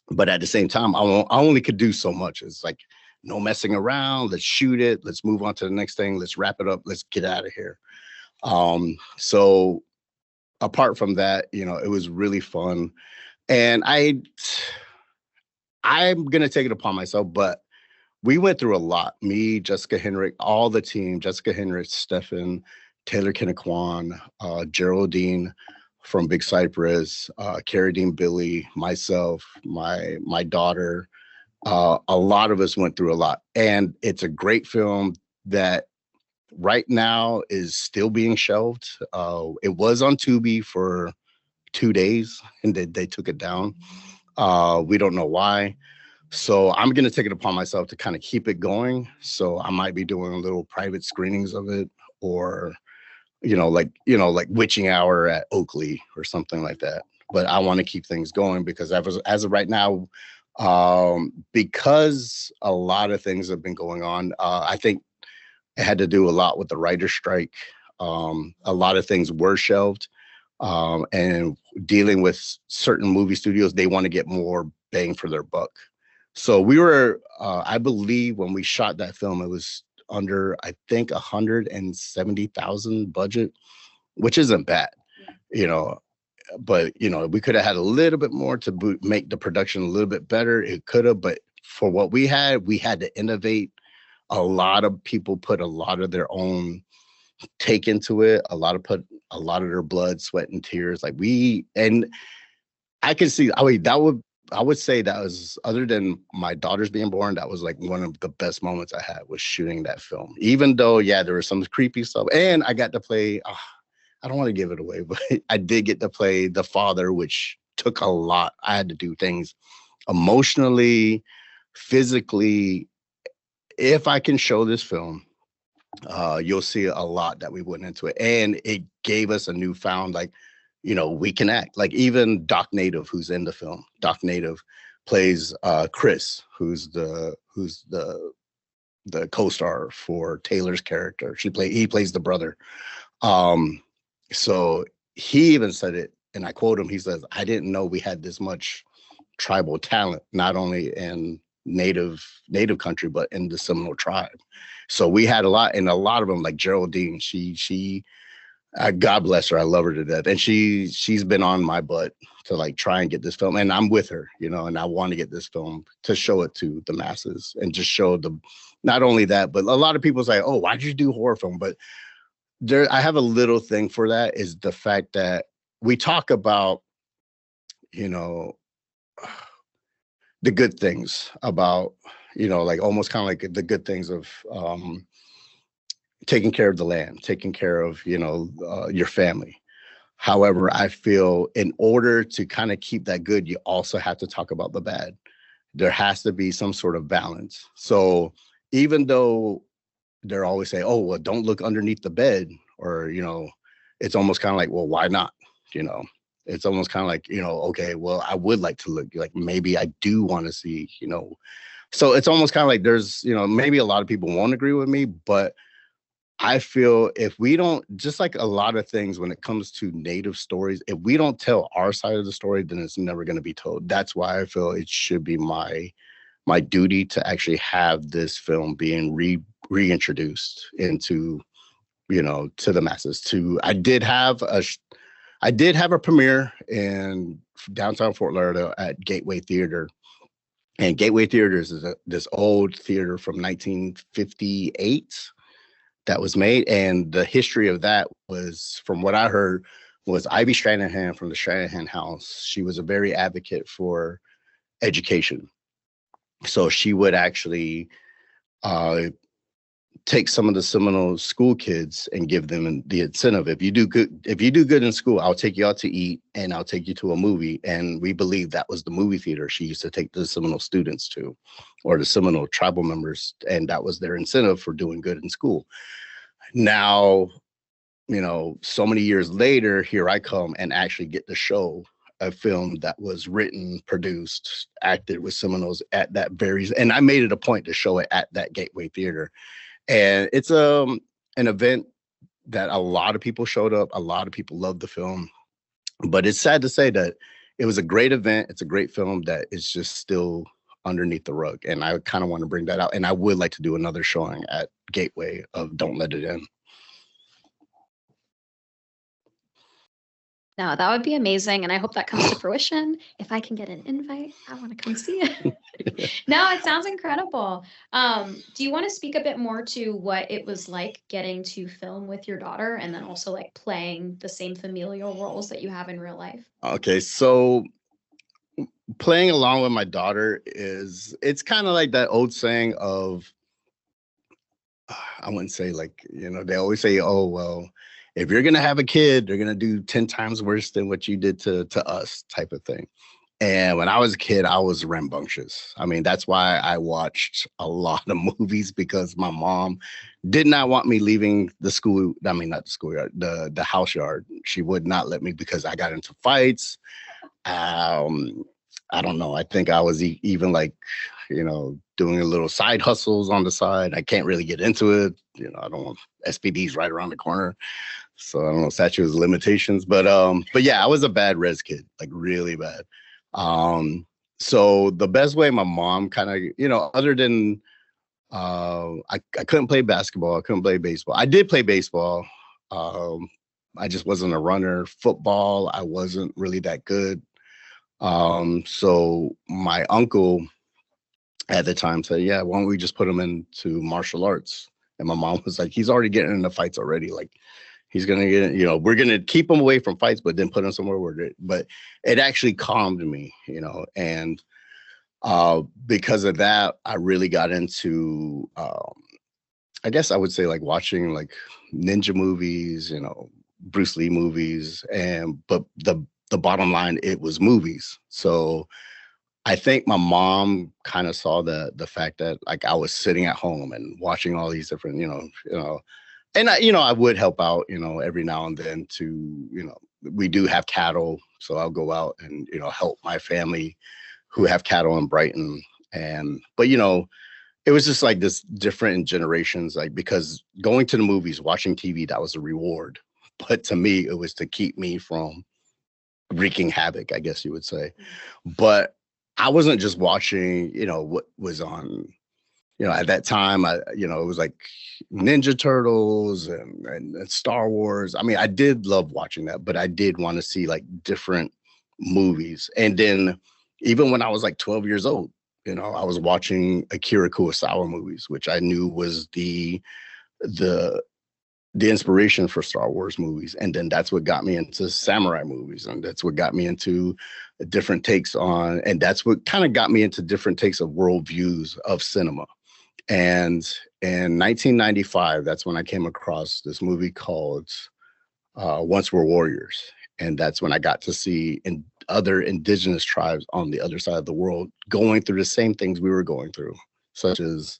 But at the same time, I only could do so much. It's like, no messing around. Let's shoot it. Let's move on to the next thing. Let's wrap it up. Let's get out of here. So apart from that, it was really fun. And I'm going to take it upon myself, but we went through a lot. Me, Jessica Henrik, all the team, Jessica Henrik, Stefan, Taylor Kinnequan, Geraldine from Big Cypress, Carrie Dean Billy, myself, my daughter. A lot of us went through a lot. And it's a great film that right now is still being shelved. It was on Tubi for 2 days and they took it down. We don't know why. So I'm going to take it upon myself to kind of keep it going. So I might be doing little private screenings of it, or, like witching hour at Oakley or something like that. But I want to keep things going because as of right now, because a lot of things have been going on, I think it had to do a lot with the writer's strike. A lot of things were shelved, and dealing with certain movie studios, they want to get more bang for their buck. So we were, I believe when we shot that film, it was under, I think, 170,000 budget, which isn't bad, but, we could have had a little bit more to make the production a little bit better. It could have, but for what we had to innovate. A lot of people put a lot of their own take into it. Put a lot of their blood, sweat, and tears. And I can see, I would say that was, other than my daughters being born, that was like one of the best moments I had was shooting that film. Even though, yeah, there was some creepy stuff. And I got to play, I don't want to give it away, but I did get to play the father, which took a lot. I had to do things emotionally, physically. If I can show this film, you'll see a lot that we went into it. And it gave us a newfound, we can act. Like even Doc Native, who's in the film, Doc Native plays Chris, who's the co-star for Taylor's character. He plays the brother. So he even said it, and I quote him, he says, "I didn't know we had this much tribal talent, not only in native country, but in the Seminole tribe." So we had a lot, and a lot of them, like Geraldine, she God bless her, I love her to death, and she's been on my butt to try and get this film, and I'm with her, and I want to get this film to show it to the masses and just show not only that, but a lot of people say, "Oh, why did you do horror film?" But I have a little thing for that, is the fact that we talk about, the good things about, almost kind of like the good things of taking care of the land, taking care of, your family. However, I feel in order to kind of keep that good, you also have to talk about the bad. There has to be some sort of balance. So even though they're always say, "Oh, well, don't look underneath the bed," or, it's almost kind of like, well, why not? It's almost kind of like, okay, well, I would like to look, like maybe I do want to see, so it's almost kind of like there's, maybe a lot of people won't agree with me, but I feel if we don't, just like a lot of things when it comes to Native stories, if we don't tell our side of the story, then it's never going to be told. That's why I feel it should be my duty to actually have this film being reintroduced into, to the masses. I did have a premiere in downtown Fort Lauderdale at Gateway Theater. And Gateway Theater is this old theater from 1958 that was made. And the history of that was, from what I heard, was Ivy Stranahan from the Stranahan House. She was a very advocate for education. So she would actually take some of the Seminole school kids and give them the incentive. If you do good in school, I'll take you out to eat and I'll take you to a movie. And we believe that was the movie theater she used to take the Seminole students to, or the Seminole tribal members. And that was their incentive for doing good in school. Now, so many years later, here I come and actually get to show a film that was written, produced, acted with Seminoles at that and I made it a point to show it at that Gateway Theater. And it's an event that a lot of people showed up. A lot of people loved the film. But it's sad to say that it was a great event. It's a great film that is just still underneath the rug. And I kind of want to bring that out. And I would like to do another showing at Gateway of Don't Let It In. No, that would be amazing. And I hope that comes to fruition. If I can get an invite, I want to come see it. No, it sounds incredible. Do you want to speak a bit more to what it was like getting to film with your daughter and then also like playing the same familial roles that you have in real life? Okay, so playing along with my daughter it's kind of like that old saying of, I wouldn't say like, they always say, oh, well, if you're going to have a kid, they're going to do 10 times worse than what you did to us type of thing. And when I was a kid, I was rambunctious. I mean, that's why I watched a lot of movies, because my mom did not want me leaving the school. I mean, not the schoolyard, the house yard. She would not let me because I got into fights. I don't know. I think I was even like, doing a little side hustles on the side. I can't really get into it. I don't want SPDs right around the corner. So I don't know, statute of limitations, but yeah, I was a bad res kid, like really bad. So the best way my mom kind of, other than, I couldn't play basketball. I couldn't play baseball. I did play baseball. I just wasn't a runner. Football, I wasn't really that good. So my uncle at the time said, yeah, why don't we just put him into martial arts? And my mom was like, he's already getting into fights already. Like, he's going to get, we're going to keep him away from fights, but then put him somewhere where but it actually calmed me, and because of that, I really got into, I guess I would say like watching like ninja movies, Bruce Lee movies, but the bottom line, it was movies. So I think my mom kind of saw the fact that like I was sitting at home and watching all these different, and I would help out, every now and then to, we do have cattle. So I'll go out and, help my family who have cattle in Brighton. But, it was just like this different in generations, like, because going to the movies, watching TV, that was a reward. But to me, it was to keep me from wreaking havoc, I guess you would say. But I wasn't just watching, what was on, at that time, it was like Ninja Turtles and Star Wars. I mean, I did love watching that, but I did want to see like different movies. And then even when I was like 12 years old, I was watching Akira Kurosawa movies, which I knew was the inspiration for Star Wars movies. And then that's what got me into samurai movies. And that's what got me into different takes on, and that's what kind of got me into different takes of worldviews of cinema. And in 1995, that's when I came across this movie called Once We're Warriors. And that's when I got to see other indigenous tribes on the other side of the world going through the same things we were going through, such as,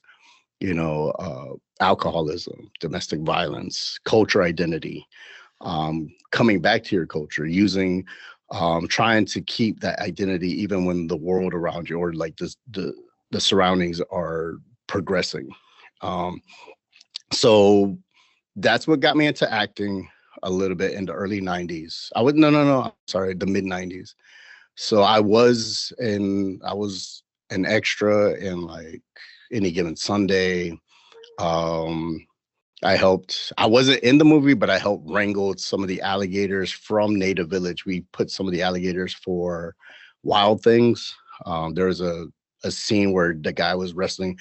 alcoholism, domestic violence, culture identity, coming back to your culture, using, trying to keep that identity even when the world around you or like the surroundings are progressing. So that's what got me into acting a little bit in the early 90s. I'm sorry, the mid 90s. So I was an extra in like Any Given Sunday. I wasn't in the movie, but I helped wrangle some of the alligators from Native Village. We put some of the alligators for Wild Things. There was a scene where the guy was wrestling,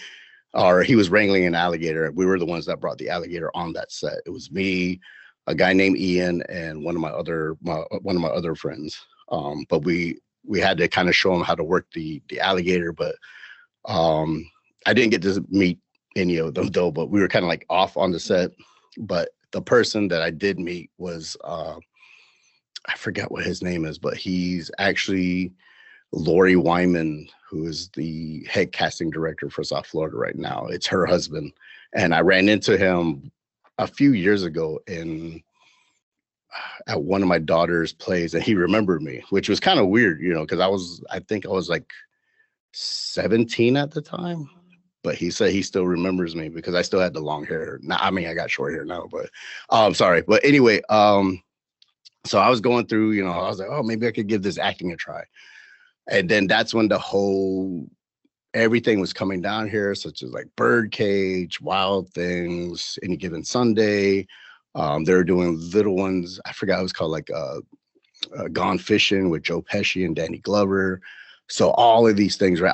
or he was wrangling an alligator. We were the ones that brought the alligator on that set. It was me, a guy named Ian, and one of my other friends. But we had to kind of show him how to work the alligator. But I didn't get to meet any of them though. But we were kind of like off on the set. But the person that I did meet was I forget what his name is, but he's actually Lori Wyman, who is the head casting director for South Florida right now. It's her husband. And I ran into him a few years ago in, at one of my daughter's plays, and he remembered me, which was kind of weird, because I think I was like 17 at the time. But he said he still remembers me because I still had the long hair. Now, I mean, I got short hair now, but sorry. But anyway, so I was going through, I was like, oh, maybe I could give this acting a try. And then that's when everything was coming down here, such as like Birdcage, Wild Things, Any Given Sunday. They were doing little ones. I forgot it was called like Gone Fishing with Joe Pesci and Danny Glover. So all of these things, right?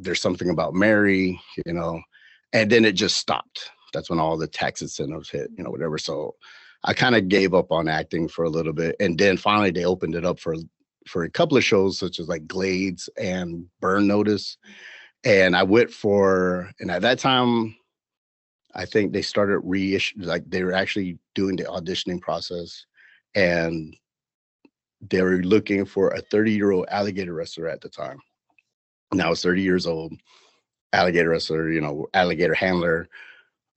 There's Something About Mary, and then it just stopped. That's when all the tax incentives hit, whatever. So I kind of gave up on acting for a little bit. And then finally they opened it up for a couple of shows, such as like Glades and Burn Notice. And I went and at that time, I think they started like they were actually doing the auditioning process, and they were looking for a 30-year-old alligator wrestler at the time. And I was 30 years old, alligator wrestler, alligator handler.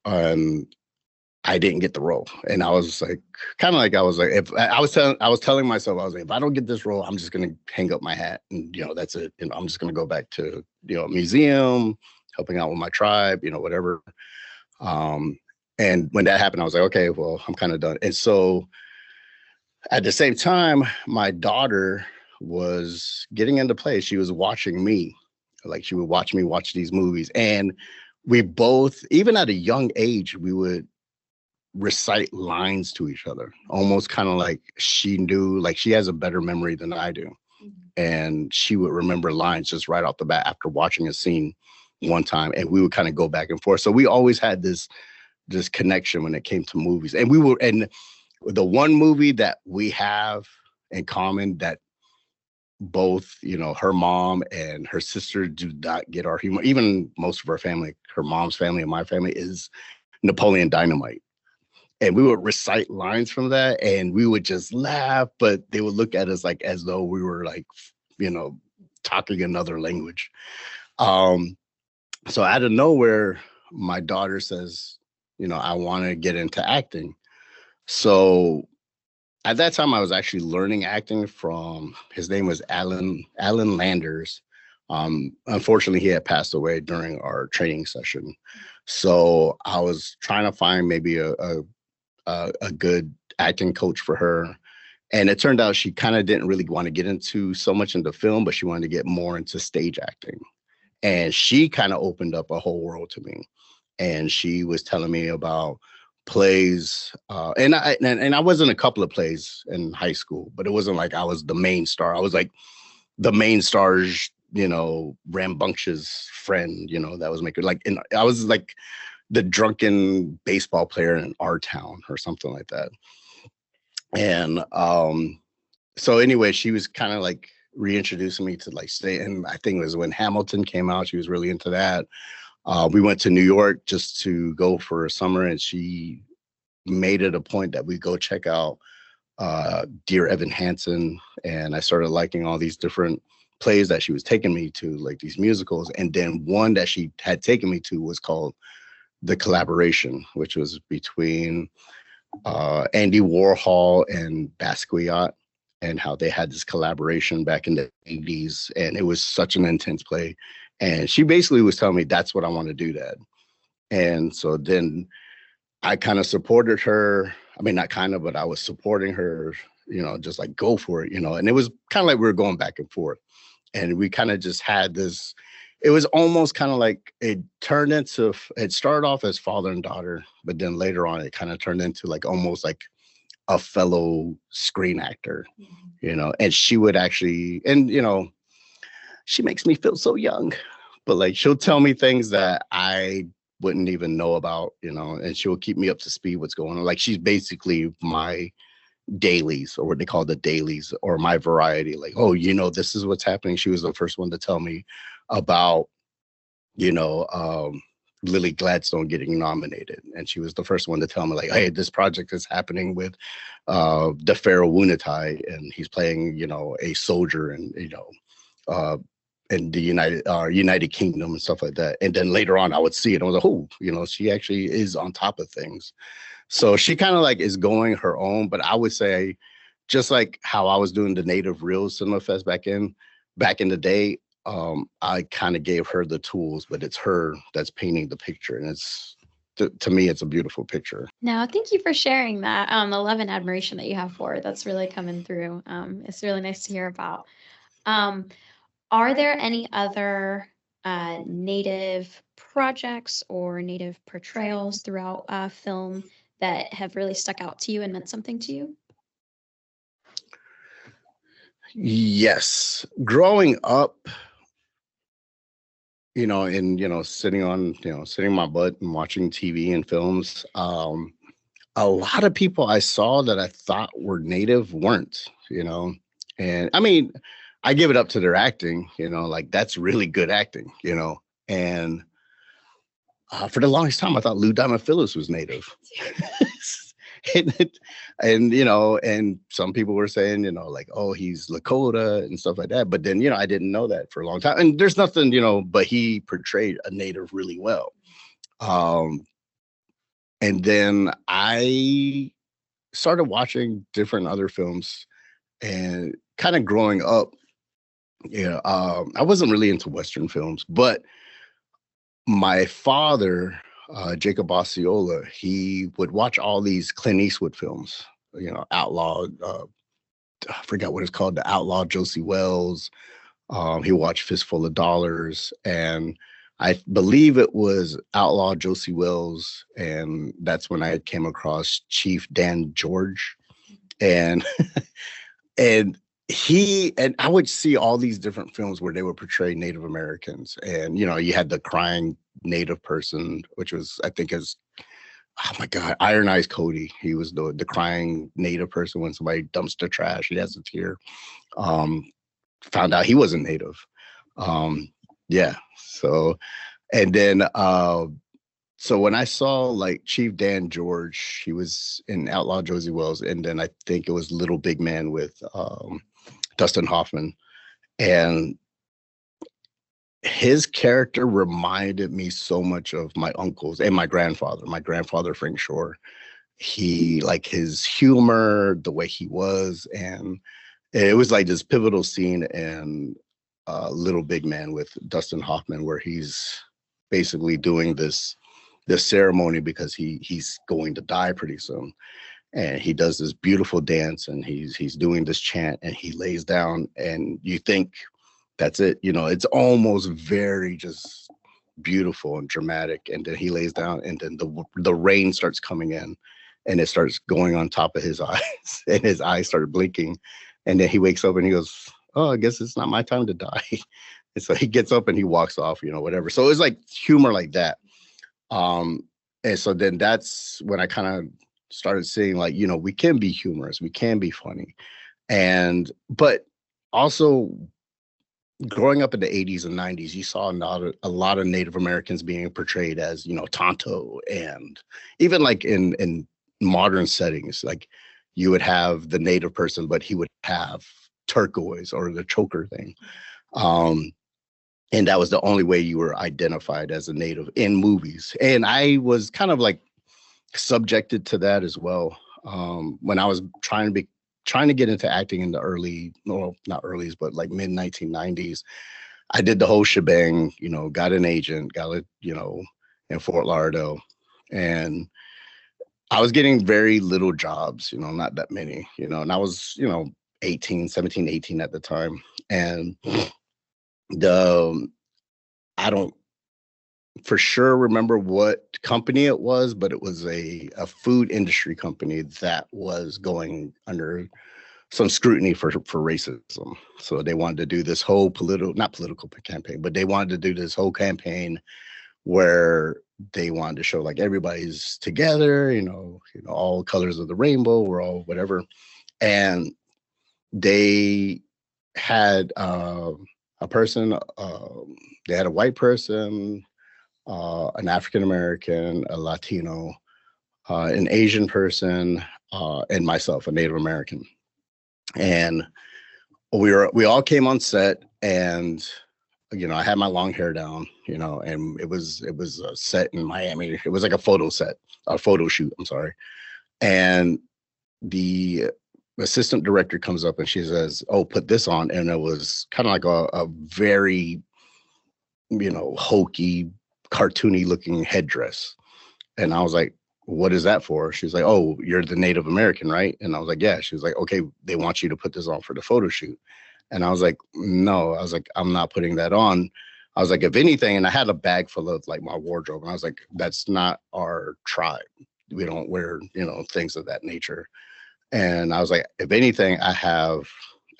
I didn't get the role. And I was like, if I was telling myself, I was like, if I don't get this role, I'm just going to hang up my hat and, that's it. I'm just going to go back to, a museum, helping out with my tribe, whatever. And when that happened, I was like, okay, well, I'm kind of done. And so at the same time, my daughter was getting into play. She was watching me. Like, she would watch me watch these movies. And we both, even at a young age, we would recite lines to each other, almost kind of like she knew, like she has a better memory than I do. And she would remember lines just right off the bat after watching a scene one time. And we would kind of go back and forth. So we always had this connection when it came to movies. And the one movie that we have in common that both, her mom and her sister do not get our humor, even most of her family, her mom's family and my family, is Napoleon Dynamite. And we would recite lines from that and we would just laugh, but they would look at us like as though we were like, talking another language. So out of nowhere, my daughter says, I want to get into acting. So at that time, I was actually learning acting from, his name was Alan Landers. Unfortunately, he had passed away during our training session. So I was trying to find maybe a good acting coach for her. And it turned out she kind of didn't really want to get so much into film, but she wanted to get more into stage acting. And she kind of opened up a whole world to me. And she was telling me about plays. And I was in a couple of plays in high school, but it wasn't like I was the main star. I was like the main star's, rambunctious friend, that was making I was like the drunken baseball player in our town or something like that. And so anyway, she was kind of like reintroducing me to like stay. And I think it was when Hamilton came out, she was really into that. We went to New York just to go for a summer, and she made it a point that we go check out Dear Evan Hansen. And I started liking all these different plays that she was taking me to, like these musicals. And then one that she had taken me to was called The Collaboration, which was between Andy Warhol and Basquiat, and how they had this collaboration back in the 80s. And it was such an intense play. And she basically was telling me, that's what I want to do, Dad. And so then I kind of supported her. I mean, not kind of, but I was supporting her, just like go for it, and it was kind of like we were going back and forth. And we kind of just had this, it was almost kind of like it started off as father and daughter, but then later on, it kind of turned into like almost like a fellow screen actor, and she would actually, and, she makes me feel so young, but like, she'll tell me things that I wouldn't even know about, and she'll keep me up to speed what's going on. Like, she's basically my dailies, or what they call the dailies, or my variety. Like, oh, this is what's happening. She was the first one to tell me about, Lily Gladstone getting nominated. And she was the first one to tell me, like, hey, this project is happening with the Pharaoh Wunatai, and he's playing, a soldier, and, in the United Kingdom and stuff like that. And then later on, I would see it. I was like, oh, she actually is on top of things. So she kind of like is going her own, but I would say just like how I was doing the Native Real Cinema Fest back in the day, I kind of gave her the tools, but it's her that's painting the picture, and it's to me, it's a beautiful picture. No, thank you for sharing that. The love and admiration that you have for it, that's really coming through. It's really nice to hear about. Um, are there any other Native projects or Native portrayals throughout film that have really stuck out to you and meant something to you? Yes, growing up, and sitting my butt and watching TV and films. A lot of people I saw that I thought were Native weren't, and I mean, I give it up to their acting, like that's really good acting, and for the longest time, I thought Lou Diamond Phillips was Native. and some people were saying, like, oh, he's Lakota and stuff like that. But then, I didn't know that for a long time. And there's nothing, but he portrayed a Native really well. And then I started watching different other films and kind of growing up. I wasn't really into Western films, but my father, Jacob Osceola, he would watch all these Clint Eastwood films, Outlaw, I forgot what it's called, The Outlaw Josie Wells. He watched Fistful of Dollars, and I believe it was Outlaw Josie Wells, and that's when I came across Chief Dan George, and and I would see all these different films where they would portray Native Americans, and you had the crying Native person, which was, I think, is, oh my God, Iron Eyes Cody. He was the crying Native person when somebody dumps the trash. He has a tear. Found out he wasn't Native. Yeah. So, and then so when I saw like Chief Dan George, he was in Outlaw Josie Wells, and then I think it was Little Big Man with Dustin Hoffman, and his character reminded me so much of my uncles and my grandfather Frank Shore. He, like, his humor, the way he was, and it was like this pivotal scene in Little Big Man with Dustin Hoffman, where he's basically doing this ceremony because he's going to die pretty soon, and he does this beautiful dance, and he's doing this chant, and he lays down, and you think that's it, it's almost very just beautiful and dramatic, and then he lays down, and then the rain starts coming in, and it starts going on top of his eyes, and his eyes start blinking, and then he wakes up and he goes, oh, I guess it's not my time to die. And so he gets up and he walks off, whatever. So it's like humor like that. And so then that's when I kind of started seeing, like, we can be humorous, we can be funny. But also growing up in the 80s and 90s, you saw a lot of Native Americans being portrayed as, Tonto, and even like in modern settings, like you would have the Native person, but he would have turquoise or the choker thing. And that was the only way you were identified as a Native in movies. And I was kind of like subjected to that as well. When I was trying to get into acting in the not earlies, but like mid 1990s, I did the whole shebang, got an agent, in Fort Lauderdale. And I was getting very little jobs, not that many, and I was, 17, 18 at the time. And I don't for sure remember what company it was, but it was a food industry company that was going under some scrutiny for racism. So they wanted to do this whole not political campaign, but they wanted to do this whole campaign where they wanted to show like everybody's together, all colors of the rainbow, we're all whatever. And they had a person, they had a white person, an African-American, a Latino, an Asian person, and myself, a Native American. And we all came on set, and I had my long hair down, and it was a set in Miami. It was like a photo shoot. I'm sorry. And the assistant director comes up and she says, "Oh, put this on." And it was kind of like a very, hokey, cartoony looking headdress. And I was like, "What is that for?" She was like, "Oh, you're the Native American, right?" And I was like, "Yeah." She was like, "Okay, they want you to put this on for the photo shoot." And I was like, "No." I was like, "I'm not putting that on." I was like, "If anything," and I had a bag full of like my wardrobe, and I was like, "That's not our tribe. We don't wear, things of that nature." And I was like, "If anything, I have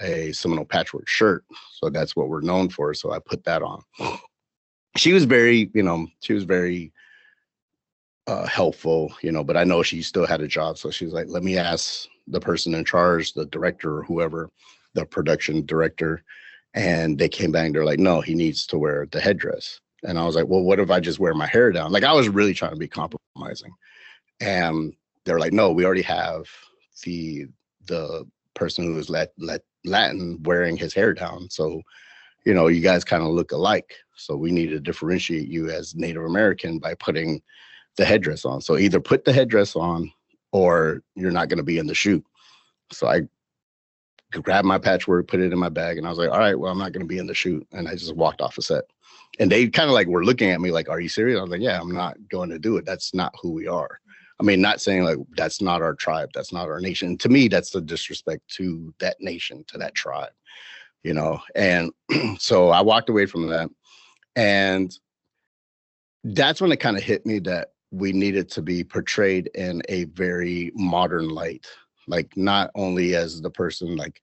a Seminole patchwork shirt. So that's what we're known for." So I put that on. She was very, helpful, but I know she still had a job. So she was like, "Let me ask the person in charge, the director or whoever, the production director." And they came back and they're like, "No, he needs to wear the headdress." And I was like, "Well, what if I just wear my hair down?" Like I was really trying to be compromising. And they're like, "No, we already have the person who is Latin wearing his hair down. So, you guys kind of look alike. So we need to differentiate you as Native American by putting the headdress on. So either put the headdress on or you're not going to be in the shoot." So I grabbed my patchwork, put it in my bag, and I was like, "All right, well, I'm not going to be in the shoot." And I just walked off the set. And they kind of like were looking at me like, "Are you serious?" I was like, "Yeah, I'm not going to do it. That's not who we are." I mean, not saying like that's not our tribe, that's not our nation. To me, that's the disrespect to that nation, to that tribe, And so I walked away from that. And that's when it kind of hit me that we needed to be portrayed in a very modern light, like not only as the person like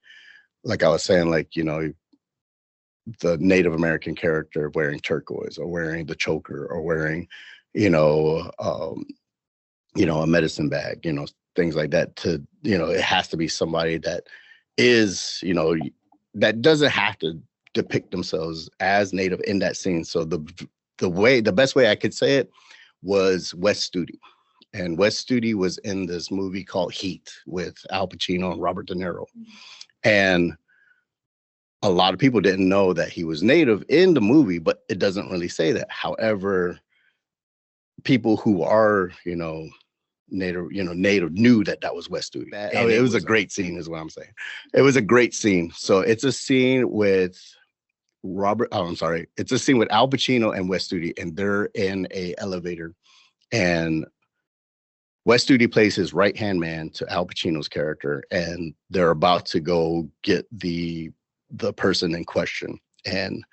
I was saying, like, the Native American character wearing turquoise or wearing the choker or wearing, you know, um, a medicine bag, things like that. It has to be somebody that is, that doesn't have to depict themselves as Native in that scene. So the best way I could say it was Wes Studi. And Wes Studi was in this movie called Heat with Al Pacino and Robert De Niro. And a lot of people didn't know that he was Native in the movie, but it doesn't really say that. However, people who are, Native knew that was Wes Studi. And it was a great scene, is what I'm saying. It was a great scene. So it's a scene with it's a scene with Al Pacino and Wes Studi, and they're in a elevator. And Wes Studi plays his right-hand man to Al Pacino's character, and they're about to go get the person in question. And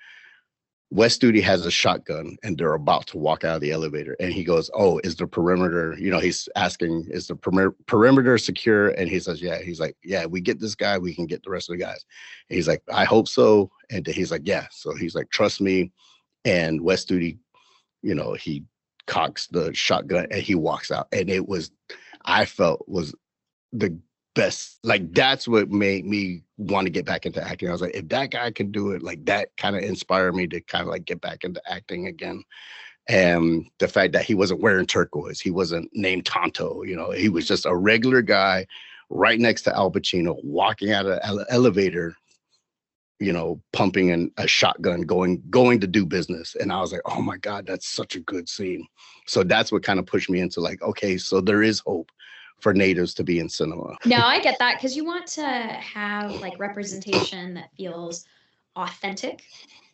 Wes Studi has a shotgun, and they're about to walk out of the elevator. And he goes, "Oh, is the perimeter?" He's asking, "Is the perimeter secure?" And he says, "Yeah." He's like, "Yeah, we get this guy, we can get the rest of the guys." And he's like, "I hope so." And he's like, "Yeah." So he's like, "Trust me." And Wes Studi, he cocks the shotgun and he walks out. And I felt was the best. Like that's what made me want to get back into acting. I was like, if that guy could do it, like that kind of inspired me to kind of like get back into acting again. And the fact that he wasn't wearing turquoise, he wasn't named Tonto, he was just a regular guy right next to Al Pacino, walking out of an elevator, pumping in a shotgun, going to do business. And I was like, oh my God, that's such a good scene. So that's what kind of pushed me into like, okay, so there is hope for Natives to be in cinema. No, I get that, because you want to have like representation that feels authentic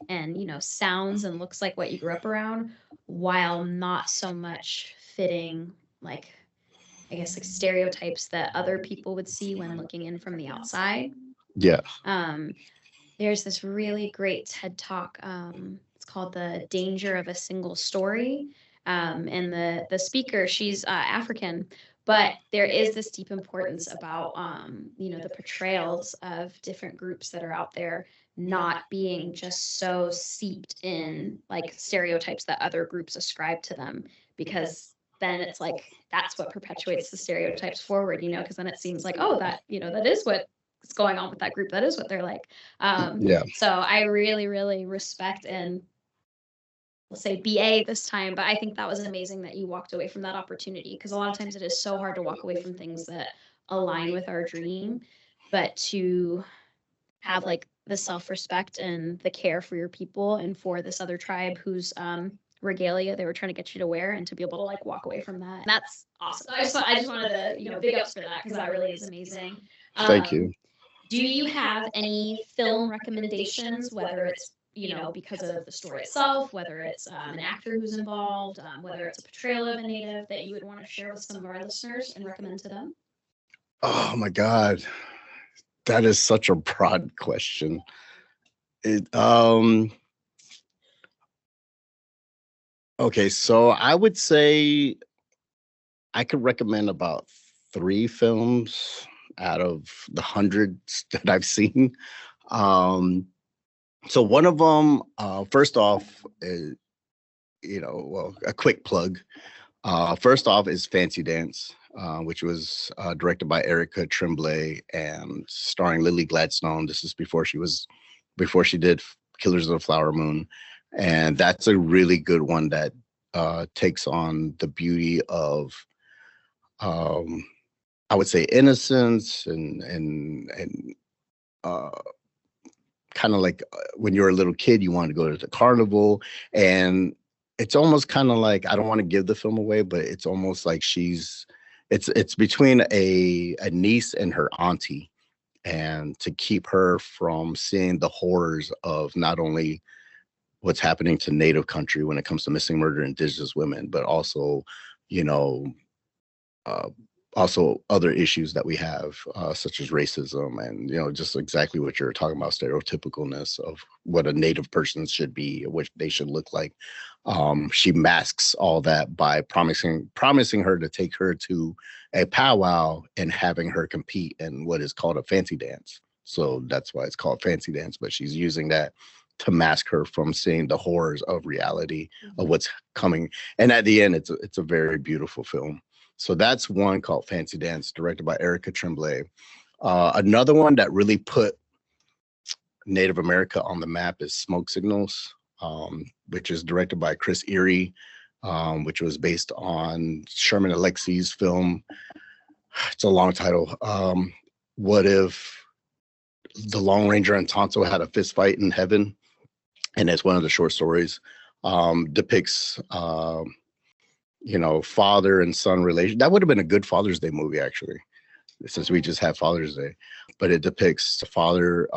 and, sounds and looks like what you grew up around, while not so much fitting like, I guess, like stereotypes that other people would see when looking in from the outside. Yeah. There's this really great TED Talk. It's called "The Danger of a Single Story." And the speaker, she's African, but there is this deep importance about, the portrayals of different groups that are out there not being just so seeped in like stereotypes that other groups ascribe to them, because then it's like that's what perpetuates the stereotypes forward, because then it seems like, oh, that, that is what is going on with that group. That is what they're like. Yeah. So I really, really respect, and we'll say BA this time, but I think that was amazing that you walked away from that opportunity, because a lot of times it is so hard to walk away from things that align with our dream, but to have like the self-respect and the care for your people and for this other tribe whose regalia they were trying to get you to wear, and to be able to like walk away from that. And that's awesome. I just wanted to, big ups for that, because that really is amazing. Thank you. Do you have any film recommendations, whether it's, because of the story itself, whether it's an actor who's involved, whether it's a portrayal of a Native, that you would want to share with some of our listeners and recommend to them? Oh my God, that is such a broad question. Okay, so I would say I could recommend about 3 films out of the hundreds that I've seen. So one of them, first off, is, a quick plug. First off is Fancy Dance, which was directed by Erica Tremblay and starring Lily Gladstone. This is before she did Killers of the Flower Moon. And that's a really good one that takes on the beauty of, I would say, innocence and kind of like when you're a little kid, you want to go to the carnival. And it's almost kind of like, I don't want to give the film away, but it's almost like it's between a niece and her auntie, and to keep her from seeing the horrors of not only what's happening to Native country when it comes to missing, murder, Indigenous women, but also, uh, also other issues that we have, such as racism and, just exactly what you're talking about, stereotypicalness of what a Native person should be, what they should look like. She masks all that by promising her to take her to a powwow and having her compete in what is called a fancy dance. So that's why it's called Fancy Dance, but she's using that to mask her from seeing the horrors of reality of what's coming. And at the end, it's a very beautiful film. So that's one called Fancy Dance, directed by Erica Tremblay. Another one that really put Native America on the map is Smoke Signals, which is directed by Chris Erie, which was based on Sherman Alexi's film. It's a long title. What if the Lone Ranger and Tonto had a fist fight in heaven? And it's one of the short stories. Depicts father and son relation. That would have been a good Father's Day movie, actually, since we just had Father's Day. But it depicts the father,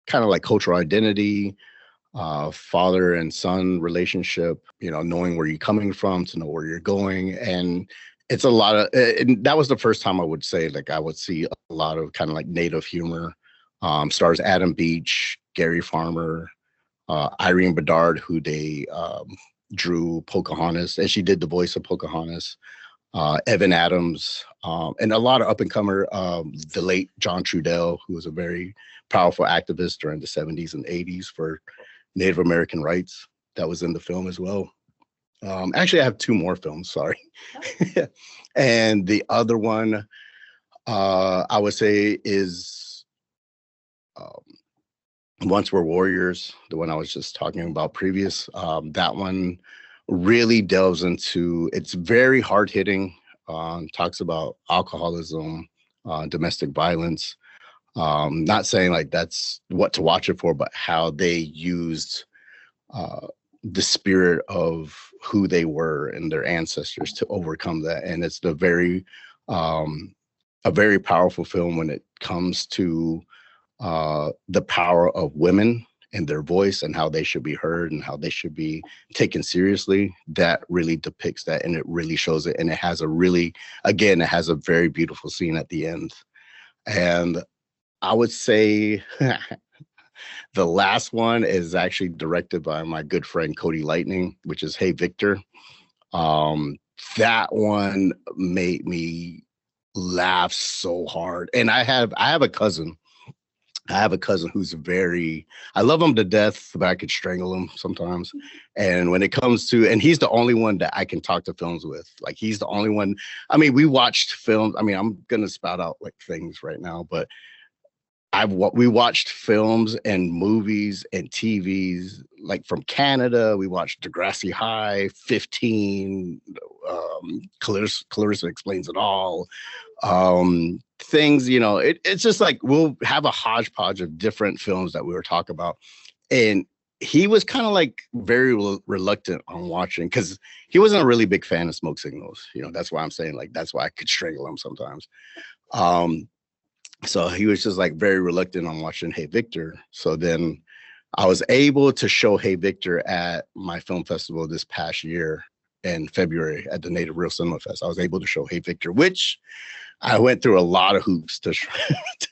kind of like cultural identity, father and son relationship, knowing where you're coming from to know where you're going. And it's a lot of, and that was the first time I would say, like, I would see a lot of kind of like Native humor. Stars Adam Beach, Gary Farmer, Irene Bedard, who they drew Pocahontas, and she did the voice of Pocahontas. Evan Adams, and a lot of up-and-comer, the late John Trudell, who was a very powerful activist during the 70s and 80s for Native American rights. That was in the film as well. Actually, I have 2 more films, sorry. And the other one, I would say, is Once We're Warriors, the one I was just talking about previous. That one really delves into, it's very hard hitting, talks about alcoholism, domestic violence. Not saying like that's what to watch it for, but how they used the spirit of who they were and their ancestors to overcome that. And it's a very powerful film when it comes to the power of women and their voice and how they should be heard and how they should be taken seriously. That really depicts that, and it really shows it. And it has it has a very beautiful scene at the end. And I would say the last one is actually directed by my good friend Cody Lightning, which is Hey Victor. That one made me laugh so hard. And I have a cousin. Who's I love him to death, but I could strangle him sometimes. And when it comes to, and he's the only one that I can talk to films with. Like, he's the only one. I mean, we watched films. I mean, I'm going to spout out like things right now, but we watched films and movies and TVs, like from Canada. We watched Degrassi High, 15, Clarissa Explains It All, things, you know, it's just like we'll have a hodgepodge of different films that we were talking about. And he was kind of like very reluctant on watching because he wasn't a really big fan of Smoke Signals. You know, that's why I'm saying like that's why I could strangle him sometimes. So he was just like very reluctant on watching Hey Victor. So then I was able to show Hey Victor at my film festival this past year in February at the Native Real Cinema Fest. I was able to show Hey Victor, which I went through a lot of hoops to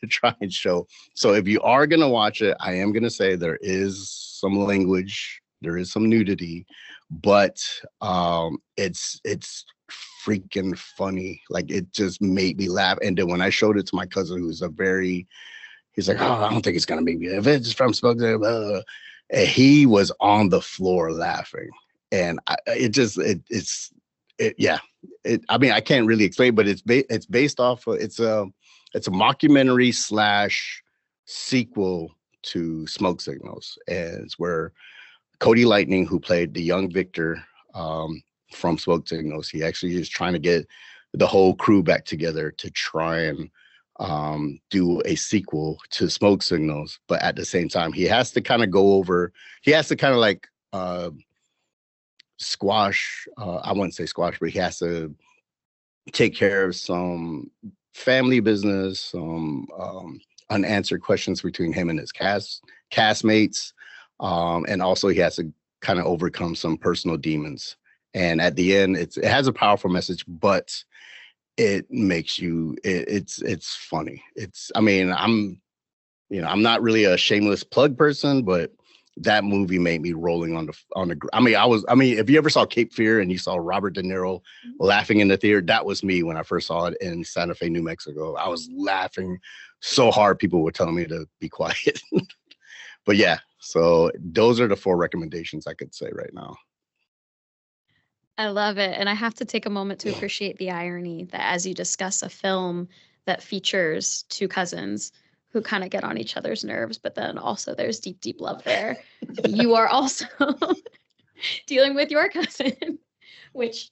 try and show. So if you are going to watch it, I am going to say there is some language, there is some nudity, but it's freaking funny. Like it just made me laugh. And then when I showed it to my cousin, who's he's like, oh, I don't think it's going to make me, if it's from Spokane, and he was on the floor laughing. And yeah. I mean, I can't really explain, but it's based off of, it's a mockumentary / sequel to Smoke Signals. And it's where Cody Lightning, who played the young Victor from Smoke Signals, he actually is trying to get the whole crew back together to try and do a sequel to Smoke Signals. But at the same time, he has to kind of like squash, I wouldn't say squash, but he has to take care of some family business, some unanswered questions between him and his castmates. And also he has to kind of overcome some personal demons. And at the end, it has a powerful message, but it makes you, it's funny. I'm not really a shameless plug person, but that movie made me rolling on the. If you ever saw Cape Fear and you saw Robert De Niro laughing in the theater, that was me when I first saw it in Santa Fe, New Mexico. I was laughing so hard, people were telling me to be quiet. But yeah, so those are the 4 recommendations I could say right now. I love it. And I have to take a moment to appreciate the irony that as you discuss a film that features 2 cousins who kind of get on each other's nerves, but then also there's deep, deep love there. You are also dealing with your cousin, which,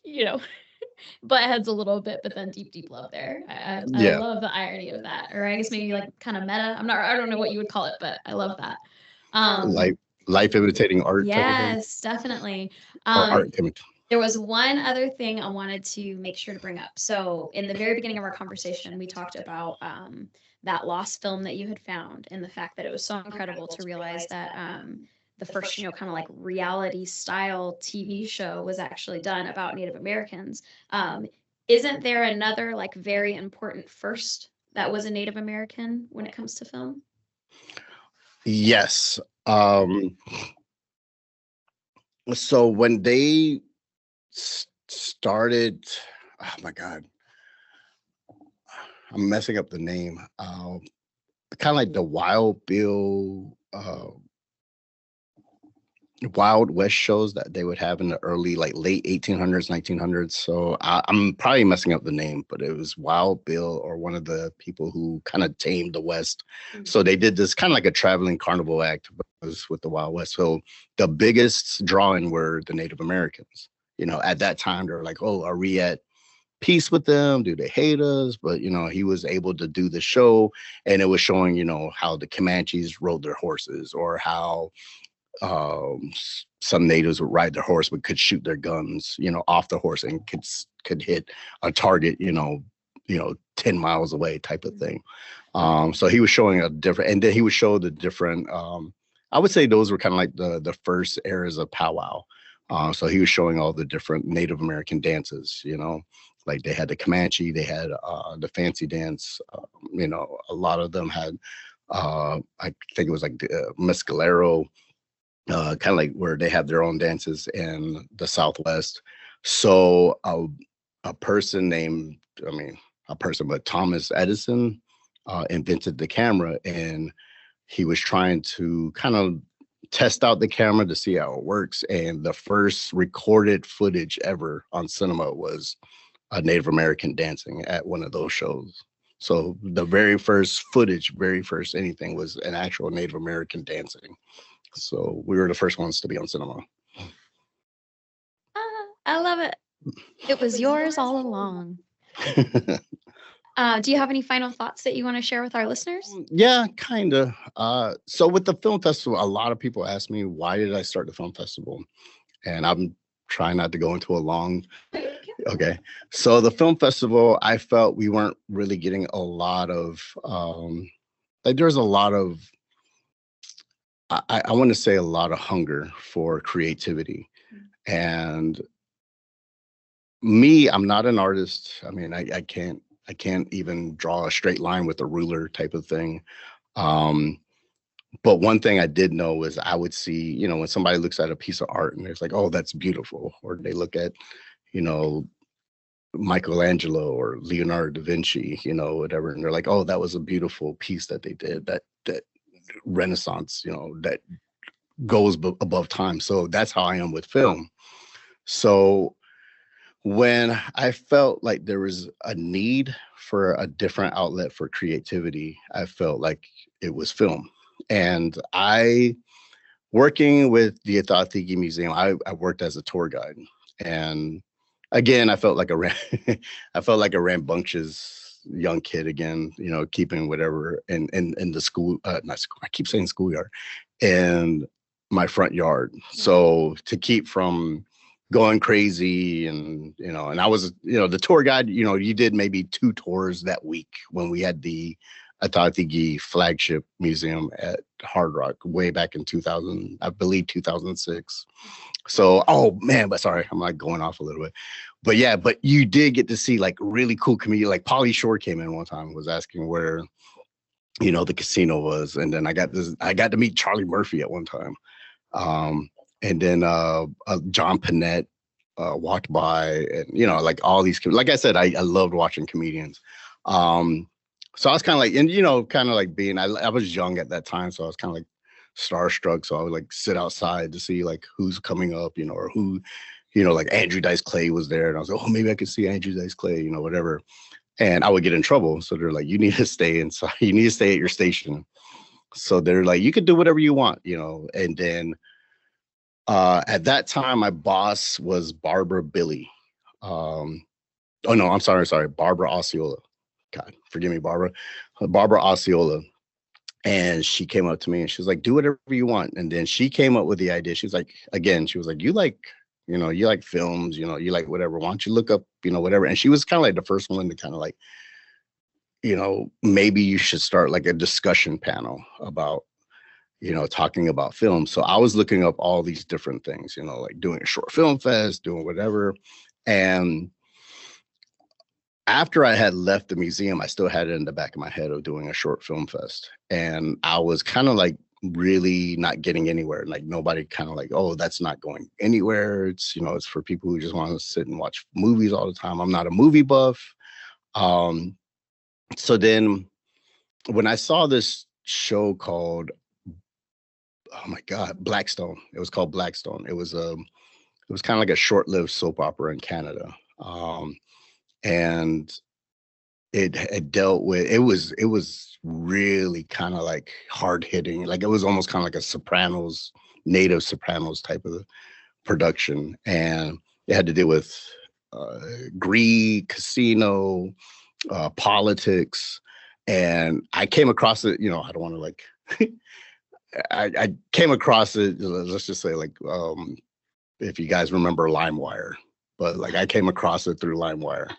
butt heads a little bit, but then deep, deep love there. I love the irony of that. Or I guess maybe like kind of meta. I don't know what you would call it, but I love that. Life imitating art. Yes, definitely. Art imitating. There was one other thing I wanted to make sure to bring up. So in the very beginning of our conversation, we talked about that lost film that you had found and the fact that it was so incredible to realize that the first, kind of like reality style TV show was actually done about Native Americans. Isn't there another like very important first that was a Native American when it comes to film? Yes. So when they started, oh my God, I'm messing up the name. Kind of like the Wild Bill, Wild West shows that they would have in the early, like late 1800s, 1900s. So I'm probably messing up the name, but it was Wild Bill or one of the people who kind of tamed the West. Mm-hmm. So they did this kind of like a traveling carnival act with the Wild West. So the biggest drawing were the Native Americans. At that time, they're like, oh, are we at peace with them? Do they hate us? But, he was able to do the show, and it was showing, how the Comanches rode their horses, or how some natives would ride their horse but could shoot their guns, off the horse and could hit a target, 10 miles away type of thing. So he was showing a different, and then he would show the different, I would say those were kind of like the first eras of powwow. So he was showing all the different Native American dances, like they had the Comanche, they had the fancy dance, a lot of them had, I think it was like the Mescalero, kind of like where they have their own dances in the Southwest. So but Thomas Edison invented the camera, and he was trying to kind of test out the camera to see how it works. And the first recorded footage ever on cinema was a Native American dancing at one of those shows. So the very first anything was an actual Native American dancing. So we were the first ones to be on cinema. I love it. It was yours all along. Do you have any final thoughts that you want to share with our listeners? Yeah, kind of. So with the film festival, a lot of people ask me, why did I start the film festival? And I'm trying not to go into a long. Okay. So the film festival, I felt we weren't really getting a lot of, like there's a lot of, I want to say a lot of hunger for creativity. And me, I'm not an artist. I mean, I can't even draw a straight line with a ruler type of thing. Um, but one thing I did know was I would see, when somebody looks at a piece of art and it's like, oh, that's beautiful. Or they look at, you know, Michelangelo or Leonardo da Vinci, whatever. And they're like, oh, that was a beautiful piece that they did, that Renaissance, that goes above time. So that's how I am with film. So when I felt like there was a need for a different outlet for creativity, I felt like it was film. And working with the Athatigi Museum, I worked as a tour guide. And again, I felt like I felt like a rambunctious young kid again, keeping whatever in the school, not school, I keep saying schoolyard, in my front yard. So to keep from going crazy and I was, the tour guide, you did maybe 2 tours that week when we had the Atatigi flagship museum at Hard Rock way back in 2000, I believe 2006. So, oh man, but sorry, I'm like going off a little bit. But yeah, but you did get to see like really cool comedians. Like Pauly Shore came in one time and was asking where, the casino was. And then I got to meet Charlie Murphy at one time. And then John Panette walked by, and like all these, like I said, I loved watching comedians. So I was kind of like, and kind of like being, I was young at that time, so I was kind of like starstruck. So I would like sit outside to see like who's coming up, or who, like Andrew Dice Clay was there, and I was like, oh, maybe I could see Andrew Dice Clay, whatever. And I would get in trouble. So they're like, you need to stay inside, you need to stay at your station. So they're like, you could do whatever you want, and then at that time, my boss was Barbara Billy. Oh no, I'm sorry, Barbara Osceola. God, forgive me, Barbara. Barbara Osceola. And she came up to me and she was like, do whatever you want. And then she came up with the idea. She was like, you like films, you like whatever. Why don't you look up, whatever. And she was kind of like the first one to kind of like, maybe you should start like a discussion panel about, talking about film. So I was looking up all these different things, like doing a short film fest, doing whatever. And after I had left the museum, I still had it in the back of my head of doing a short film fest. And I was kind of like really not getting anywhere. Like nobody kind of like, oh, that's not going anywhere. It's, it's for people who just want to sit and watch movies all the time. I'm not a movie buff. So then when I saw this show called, oh my God, Blackstone, it was called Blackstone. It was kind of like a short-lived soap opera in Canada. And it dealt with, it was really kind of like hard hitting. Like it was almost kind of like a Sopranos, native Sopranos type of production. And it had to do with greed, casino, politics. And I came across it, I don't want to like, I came across it, let's just say like, if you guys remember LimeWire, but like I came across it through LimeWire.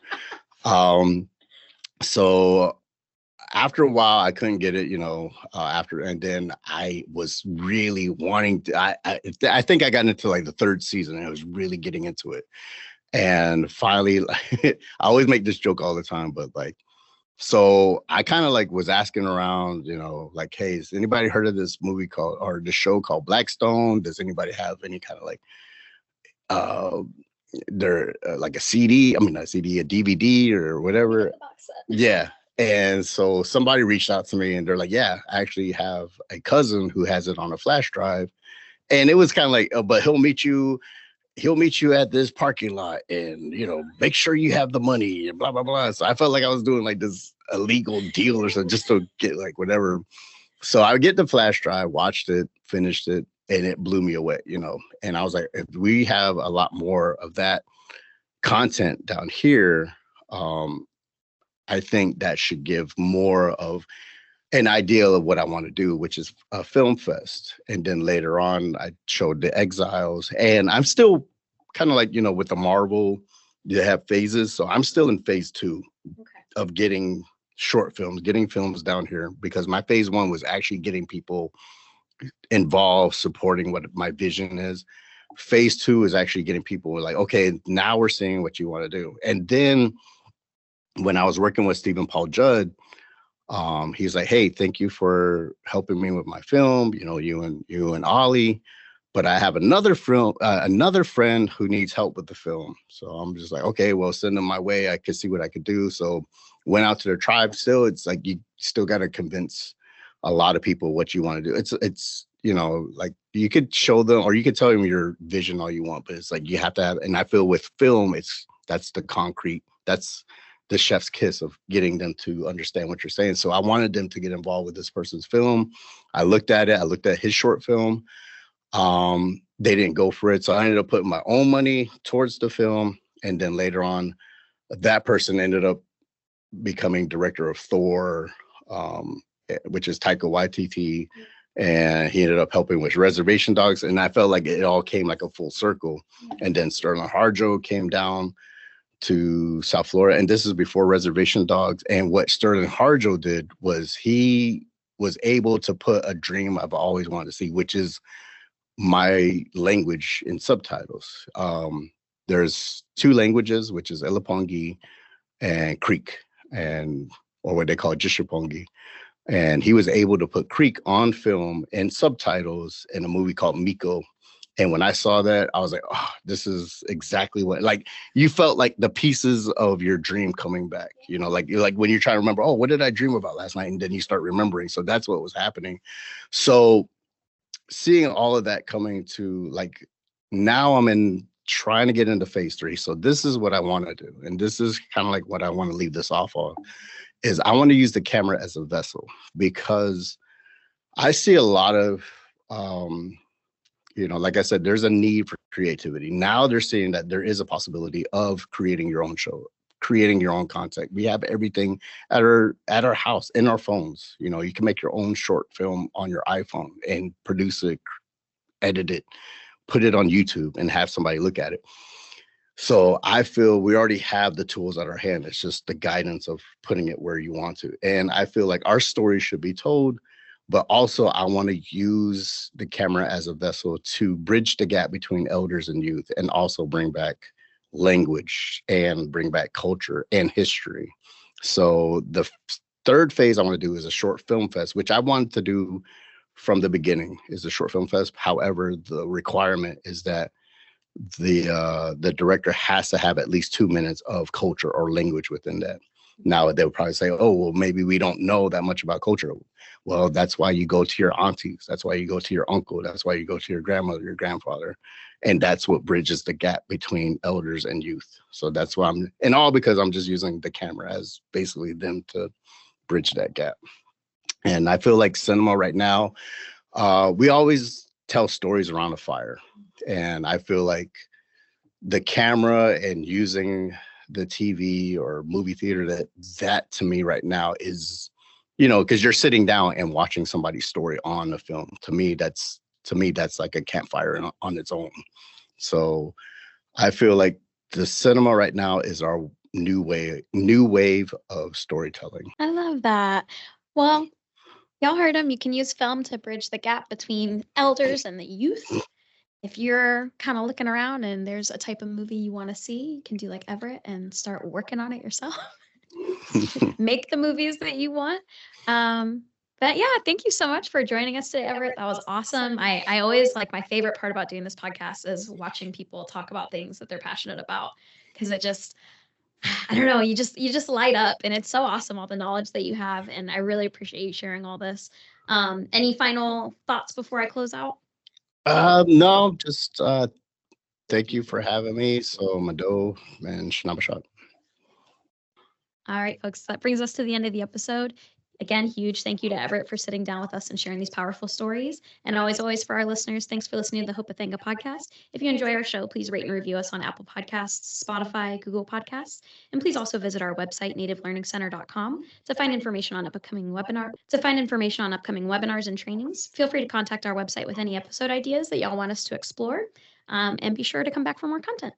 So after a while, I couldn't get it, and then I was really wanting to, I think I got into like the 3rd season and I was really getting into it. And finally, I always make this joke all the time, but like, so I kind of like was asking around, like, hey, has anybody heard of this movie or the show called Blackstone? Does anybody have any kind of like, like a CD, not a CD, a DVD or whatever. Yeah. And so somebody reached out to me and they're like, yeah, I actually have a cousin who has it on a flash drive. And it was kind of like, but he'll meet you at this parking lot and, make sure you have the money and blah, blah, blah. So I felt like I was doing like this illegal deal or something just to get like whatever. So I would get the flash drive, watched it, finished it, and it blew me away, and I was like, if we have a lot more of that content down here, I think that should give more of an idea of what I want to do, which is a film fest. And then later on, I showed the Exiles, and I'm still kind of like, with the Marvel, you have phases. So I'm still in phase 2 of getting short films, getting films down here, because my phase 1 was actually getting people involved, supporting what my vision is. Phase 2 is actually getting people like, okay, now we're seeing what you want to do. And then when I was working with Stephen Paul Judd, he's like, hey, thank you for helping me with my film, you and Ollie, but I have another friend who needs help with the film. So I'm just like, okay, well, send them my way. I could see what I could do. So went out to their tribe. Still, it's like you still got to convince a lot of people what you want to do. It's like you could show them, or you could tell them your vision all you want, but it's like you have to have. And I feel with film, that's the concrete. That's the chef's kiss of getting them to understand what you're saying. So I wanted them to get involved with this person's film. I looked at it. I looked at his short film. They didn't go for it. So I ended up putting my own money towards the film. And then later on, that person ended up becoming director of Thor, which is Taika Waititi. And he ended up helping with Reservation Dogs. And I felt like it all came like a full circle. And then Sterling Harjo came down to South Florida. And this is before Reservation Dogs. And what Sterling Harjo did was he was able to put a dream I've always wanted to see, which is my language in subtitles. There's 2 languages, which is Elepongi and Creek, or what they call Jishipongi. And he was able to put Creek on film and subtitles in a movie called Miko. And when I saw that, I was like, oh, this is exactly what, like, you felt like the pieces of your dream coming back, like when you're trying to remember, oh, what did I dream about last night? And then you start remembering. So that's what was happening. So seeing all of that coming to, like, now I'm trying to get into phase 3. So this is what I want to do. And this is kind of like what I want to leave this off on, is I want to use the camera as a vessel, because I see a lot of, like I said, there's a need for creativity. Now they're seeing that there is a possibility of creating your own show, creating your own content. We have everything at our house, in our phones. You can make your own short film on your iPhone and produce it, edit it, put it on YouTube, and have somebody look at it. So I feel we already have the tools at our hand. It's just the guidance of putting it where you want to. And I feel like our story should be told, but also I want to use the camera as a vessel to bridge the gap between elders and youth, and also bring back language and bring back culture and history. So the 3rd phase I want to do is a short film fest, which I wanted to do from the beginning, is a short film fest. However, the requirement is that the director has to have at least 2 minutes of culture or language within that. Now they'll probably say, oh, well, maybe we don't know that much about culture. Well, that's why you go to your aunties. That's why you go to your uncle. That's why you go to your grandmother, your grandfather. And that's what bridges the gap between elders and youth. So that's why and all because I'm just using the camera as basically them to bridge that gap. And I feel like cinema right now, we always tell stories around a fire. And I feel like the camera and using the TV or movie theater, that to me right now is, because you're sitting down and watching somebody's story on a film. To me, that's like a campfire on its own. So I feel like the cinema right now is our new wave of storytelling. I love that. Well, y'all heard him. You can use film to bridge the gap between elders and the youth. If you're kind of looking around and there's a type of movie you want to see, you can do like Everett and start working on it yourself. Make the movies that you want. But yeah, thank you so much for joining us today, Everett. That was awesome. I always, like, my favorite part about doing this podcast is watching people talk about things that they're passionate about, because it just, I don't know, you just light up, and it's so awesome, all the knowledge that you have, and I really appreciate you sharing all this. Any final thoughts before I close out? No, just thank you for having me. So Mado and Shanabashat. All right, folks, that brings us to the end of the episode. Again, huge thank you to Everett for sitting down with us and sharing these powerful stories. And always for our listeners, thanks for listening to the Hoporenkv podcast. If you enjoy our show, please rate and review us on Apple Podcasts, Spotify, Google Podcasts, and please also visit our website, nativelearningscenter.com, to find information on upcoming webinars and trainings. Feel free to contact our website with any episode ideas that y'all want us to explore, and be sure to come back for more content.